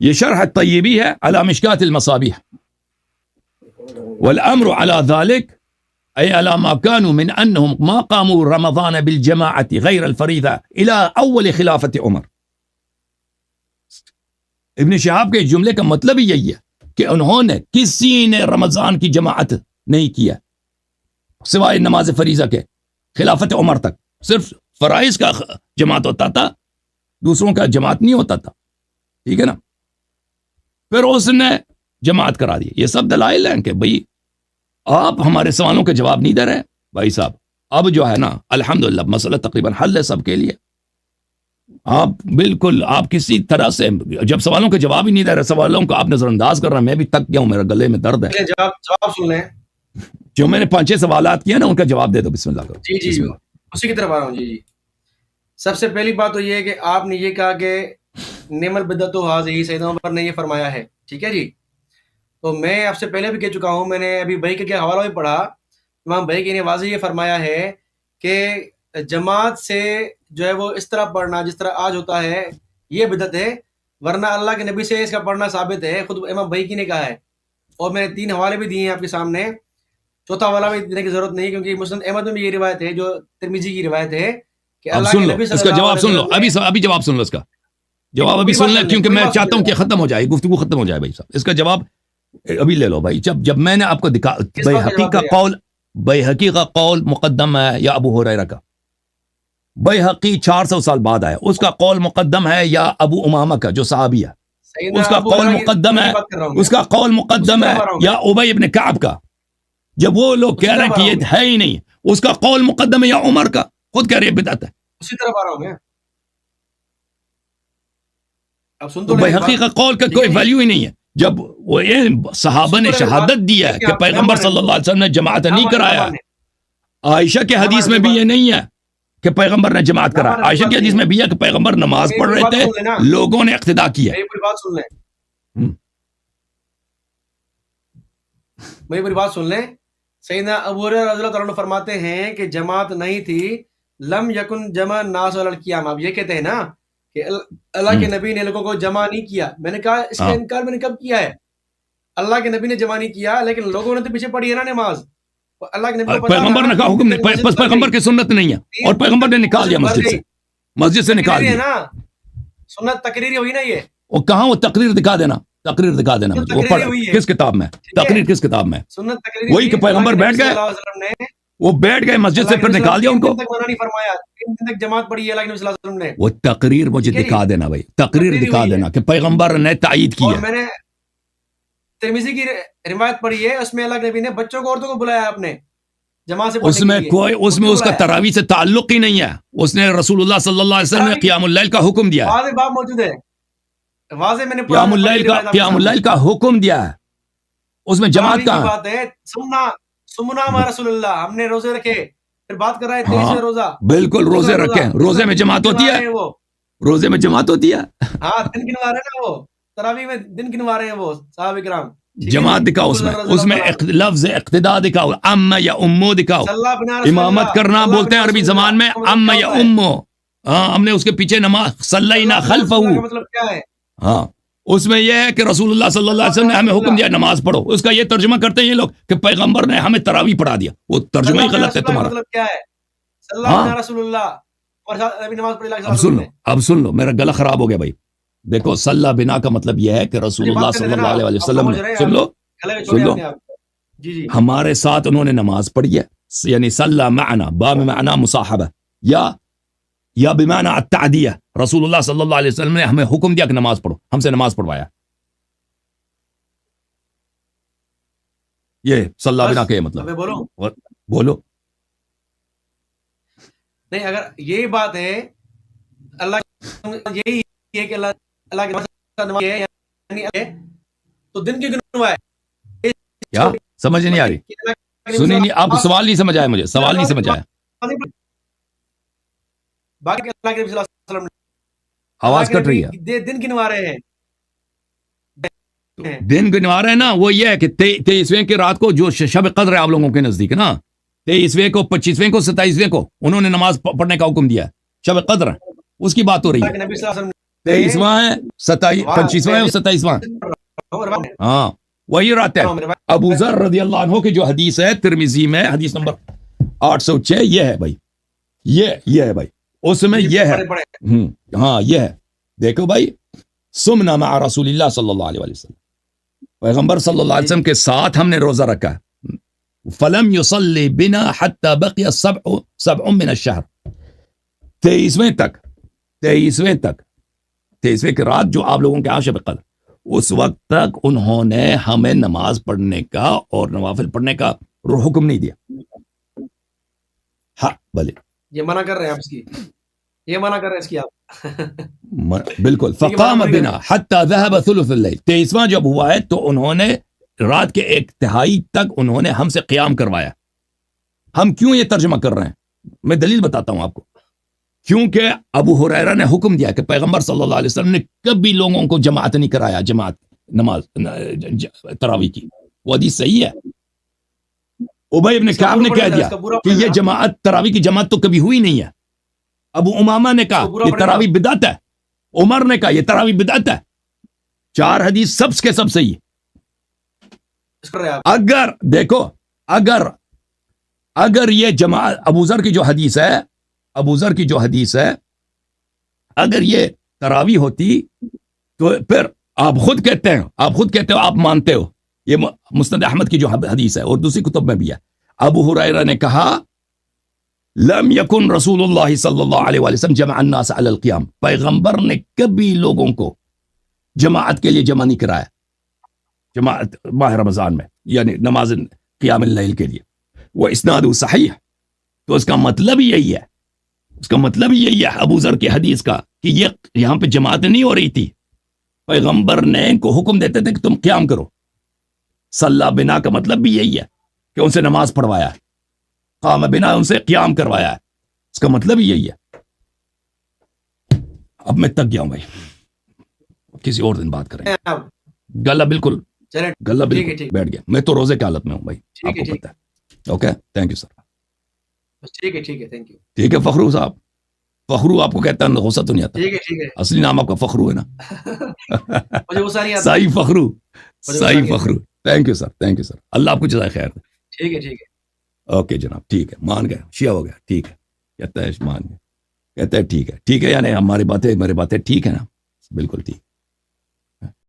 یہ شرح الطیبی ہے علی مشکات المصابیح. والامر على ذلك أي على ما كانوا من أنهم ما قاموا رمضان بالجماعة غير الفريضة إلى أول خلافة عمر. ابن شہاب کے جملے کا مطلب ہی یہی ہے کہ انہوں نے کسی نے رمضان کی جماعت نہیں کیا سوائے نماز فریضہ کے خلافت عمر تک. صرف فرائض کا جماعت ہوتا تھا، دوسروں کا جماعت نہیں ہوتا تھا. ٹھیک ہے نا؟ پھر اس نے جماعت کرا دی. یہ سب دلائل ہیں کہ بھئی آپ ہمارے سوالوں کے جواب نہیں دے رہے بھائی صاحب. اب جو ہے نا الحمدللہ مسئلہ تقریباً حل ہے سب کے لیے. آپ بالکل آپ کسی طرح سے جب سوالوں کے جواب ہی نہیں دے رہے، سوالوں کو آپ نظر انداز کر رہے ہیں، میں بھی تک گیا ہوں، میرے گلے میں درد ہے. جواب سن لیں. جو میں نے 5-6 سوالات کیے نا ان کا جواب دے دو. بسم اللہ کرو. جی اسی کی طرف آ رہا ہوں. جی سب سے پہلی بات تو یہ ہے کہ آپ نے یہ کہا کہ نعم البدعۃ ھذہ، سیدنا عمر نے یہ فرمایا ہے. ٹھیک ہے جی. تو میں آپ سے پہلے بھی کہہ چکا ہوں، میں نے ابھی بھائی کے حوالہ بھی پڑھا، امام بھائی کی نے واضح یہ فرمایا ہے کہ جماعت سے جو ہے وہ اس طرح پڑھنا جس طرح آج ہوتا ہے یہ بدعت ہے، ورنہ اللہ کے نبی سے اس کا پڑھنا ثابت ہے. خود امام بھائی کی نے کہا ہے. اور میں نے 3 حوالے بھی دیے ہیں آپ کے سامنے، چوتھا حوالہ بھی دینے کی ضرورت نہیں کیونکہ مسند احمد میں بھی یہ روایت ہے جو ترمذی کی روایت ہے کہ اللہ کے نبی اس کا جواب سن لو. ابھی جواب سن لو. اس کا جواب ابھی سن لیں کیونکہ میں چاہتا ہوں کہ ختم ہو جائے، گفتگو ختم ہو جائے بھائی صاحب. اس کا جواب ابھی لے لو بھائی. جب میں نے آپ کو دکھا بیہقی کا قول مقدم ہے یا ابو ہریرہ کا؟ بیہقی 400 سال بعد آیا، اس کا قول مقدم ہے یا ابو امامہ کا جو صحابی ہے اس کا قول مقدم ہے، اس کا قول مقدم ہے یا ابی ابن کعب کا؟ جب وہ لوگ کہہ رہے ہیں کہ یہ ہے ہی نہیں، اس کا قول مقدم ہے یا عمر کا؟ خود کہہ رہے ہیں بدعت ہے. اسی طرف آ رہا ہوں میں. اب سن تو بیہقی کا قول کا کوئی ویلیو ہی نہیں ہے. جب وہ صحابہ نے شہادت دی ہے کہ پیغمبر صلی اللہ علیہ وسلم نے جماعت نہیں کرایا. عائشہ کے حدیث میں بھی یہ نہیں ہے کہ پیغمبر نے جماعت کرایا. عائشہ کی حدیث میں بھی ہے کہ پیغمبر نماز پڑھ رہے تھے، لوگوں نے اقتدا کیا. میری پوری بات سن لیں. سیدنا ابو ہریرہ رضی اللہ تعالیٰ عنہ فرماتے ہیں کہ جماعت نہیں تھی، لم یکن جمع الناس علی القیام. اب یہ کہتے ہیں نا کہ اللہ کے نبی نے لوگوں کو جمع نہیں کیا. میں نے کہا اس کا انکار میں نے کب کیا ہے؟ اللہ کے نبی نے جمع نہیں کیا، لیکن لوگوں نے تو پیچھے پڑھی ہے نا نماز. اللہ کے نبی پیغمبر نے کہا حکم نہیں، بس پیغمبر کی سنت نہیں ہے اور پیغمبر نے نکال دیا مسجد سے نکال دیا نا. سنت تقریری ہوئی نا. یہ وہ کہاں وہ تقریر دکھا دینا مجھے. وہ پڑھ کس کتاب میں تقریر، کس کتاب میں؟ وہی کہ پیغمبر بیٹھ گئے، وہ بیٹھ گئے مسجد سے، پھر نکال دیا ان کو. جماعت پڑھی ہے اللہ کے نبی صلی اللہ علیہ وسلم نے. وہ تقریر مجھے دکھا دینا بھائی، تقریر دکھا دینا کہ پیغمبر نے تائید کی ہے. میں نے ترمذی کی روایت پڑھی ہے، اس میں اللہ کے نبی نے بچوں کو عورتوں کو بلایا اپنے جماعت سے. اس میں اس کا تراویح سے تعلق ہی نہیں ہے. اس نے رسول اللہ صلی اللہ علیہ وسلم نے قیام اللیل کا حکم دیا ہے. واضح باب موجود ہے، واضح میں نے قیام اللیل کا حکم دیا ہے. اس میں جماعت کا بات ہے. سمنا ما رسول اللہ، ہم نے روزے رکھے. پھر بات کر رہا ہے 23 روزہ. بالکل روزے رکھے. روزے میں جماعت ہوتی ہے، روزے میں جماعت ہوتی ہے. ہاں دن گنوا رہے ہیں نا، وہ تراویح میں دن گنوا رہے ہیں وہ صحابہ کرام. جماعت دکھاؤ اس میں لفظ اقتداء دکھاؤ، ام یا امو دکھاؤ. امامت کرنا بولتے ہیں عربی زبان میں ام یا امو. ہاں ہم نے اس کے پیچھے نماز صلینا خلفہ. مطلب کیا ہے؟ ہاں اس میں یہ ہے کہ رسول اللہ صلی اللہ علیہ وسلم نے ہمیں حکم دیا نماز پڑھو. اس کا یہ ترجمہ کرتے ہیں یہ لوگ کہ پیغمبر نے ہمیں تراویح پڑھا دیا. وہ ترجمہ ہی غلط ہے تمہارا. مطلب کیا ہے؟ صلی اللہ علیہ رسول اللہ اور نبی نماز پڑھی. اب سن لو میرا گلا خراب ہو گیا بھائی. دیکھو صلی بنا کا مطلب یہ ہے کہ رسول اللہ صلی اللہ علیہ وسلم نے، سن لو ہمارے ساتھ انہوں نے نماز پڑھی ہے. یعنی صلی معنا، با میں معنی مصاحبہ یا بمعنی التعدیہ. رسول اللہ صلی اللہ علیہ وسلم نے ہمیں حکم دیا کہ نماز پڑھو، ہم سے نماز پڑھوایا. یہ صلی بس بنا کے مطلب ابھی بولو بولو. نہیں، اگر یہی بات ہے اللہ یہی ہے کہ اللہ کے نماز ہے یعنی تو دن کی گنوا ہے کیا سمجھ نہیں آ رہی؟ سنی نہیں آپ سوال نہیں سمجھ آیا مجھے سوال نہیں سمجھ آیا. باقی اللہ کے نبی صلی اللہ علیہ وسلم آواز کٹ رہی ہے. دن گنوا رہے ہیں دن گنوا رہے ہیں نا وہ یہ ہے کہ 23ویں کی رات کو جو شب قدر ہے آپ لوگوں کے نزدیک نا 23ویں کو 25ویں کو 27ویں کو انہوں نے نماز پڑھنے کا حکم دیا ہے. شب قدر اس کی بات ہو رہی ہے. 23واں ہے 25واں ہے 27واں. ہاں وہی رات ہے. ابو ذر رضی اللہ عنہ کی جو حدیث ہے ترمذی میں حدیث نمبر 806 یہ ہے بھائی یہ ہے بھائی اس میں یہ ہے. ہاں یہ ہے دیکھو بھائی سمنا مع رسول اللہ صلی اللہ علیہ وسلم پیغمبر صلی اللہ علیہ وسلم کے ساتھ ہم نے روزہ رکھا. فلم يصلي بنا حتى بقي سبع من الشهر 23ویں کی رات جو آپ لوگوں کے یہاں شب قدر اس وقت تک انہوں نے ہمیں نماز پڑھنے کا اور نوافل پڑھنے کا حکم نہیں دیا. ہاں بھلے یہ منع کر رہے ہیں آپ اس کی یہ منع کر رہے ہیں اس کی آپ بالکل. فقام بنا حتى ذهب ثلث الليل 23واں جب ہوا ہے تو انہوں نے رات کے 1/3 تک انہوں نے ہم سے قیام کروایا. ہم کیوں یہ ترجمہ کر رہے ہیں میں دلیل بتاتا ہوں آپ کو. کیونکہ ابو ہریرہ نے حکم دیا کہ پیغمبر صلی اللہ علیہ وسلم نے کبھی لوگوں کو جماعت نہیں کرایا جماعت نماز تراویح کی. وہ حدیث صحیح ہے. ابی بن کعب نے کہہ دیا کہ یہ جماعت تراویح کی جماعت تو کبھی ہوئی نہیں ہے. ابو امامہ نے کہا یہ تراویح بدعت ہے. عمر نے کہا یہ تراویح بدعت ہے. 4 حدیث سب کے سب صحیح ہے. اگر دیکھو اگر یہ جماعت ابو ذر کی جو حدیث ہے اگر یہ تراویح ہوتی تو پھر آپ خود کہتے ہو آپ مانتے ہو یہ مسند احمد کی جو حدیث ہے اور دوسری کتب میں بھی ہے. ابو ہریرہ نے کہا لم یکن رسول اللہ صلی اللہ علیہ وسلم جمع الناس علی القیام پیغمبر نے کبھی لوگوں کو جماعت کے لیے جمع نہیں کرایا جماعت ماہ رمضان میں یعنی نماز قیام اللیل کے لیے. وہ اسناد صحیح تو اس کا مطلب یہی ہے ابو ذر کی حدیث کا کہ یہ یہاں پہ جماعت نہیں ہو رہی تھی. پیغمبر نے ان کو حکم دیتے تھے کہ تم قیام کرو. صلی بنا کا مطلب بھی یہی ہے کہ ان سے نماز پڑھوایا ہے. قام بنا ان سے قیام کروایا ہے. اس کا مطلب ہی یہی ہے. اب میں تک گیا ہوں بھائی کسی اور دن بات کریں. گلا بالکل بیٹھ گیا. میں تو روزے کی حالت میں ہوں بھائی آپ کو پتہ ہے. Okay thank you sir. ٹھیک ہے تھینک یو. ٹھیک ہے فخرو صاحب. فخرو آپ کو کہتا ہے غصہ تو نہیں آتا. ٹھیک ہے اصلی نام آپ کا فخرو ہے نا. مجھے غصہ نہیں آتا. صحیح فخرو. Thank you sir. اللہ آپ کو جزائے خیر. ٹھیک ہے اوکے جناب ٹھیک ہے مان گئے شیعہ ہو گیا ٹھیک ہے کہتا ہے مان گئے کہتا ہے ٹھیک ہے یعنی ہماری باتیں ٹھیک ہے نا بالکل ٹھیک.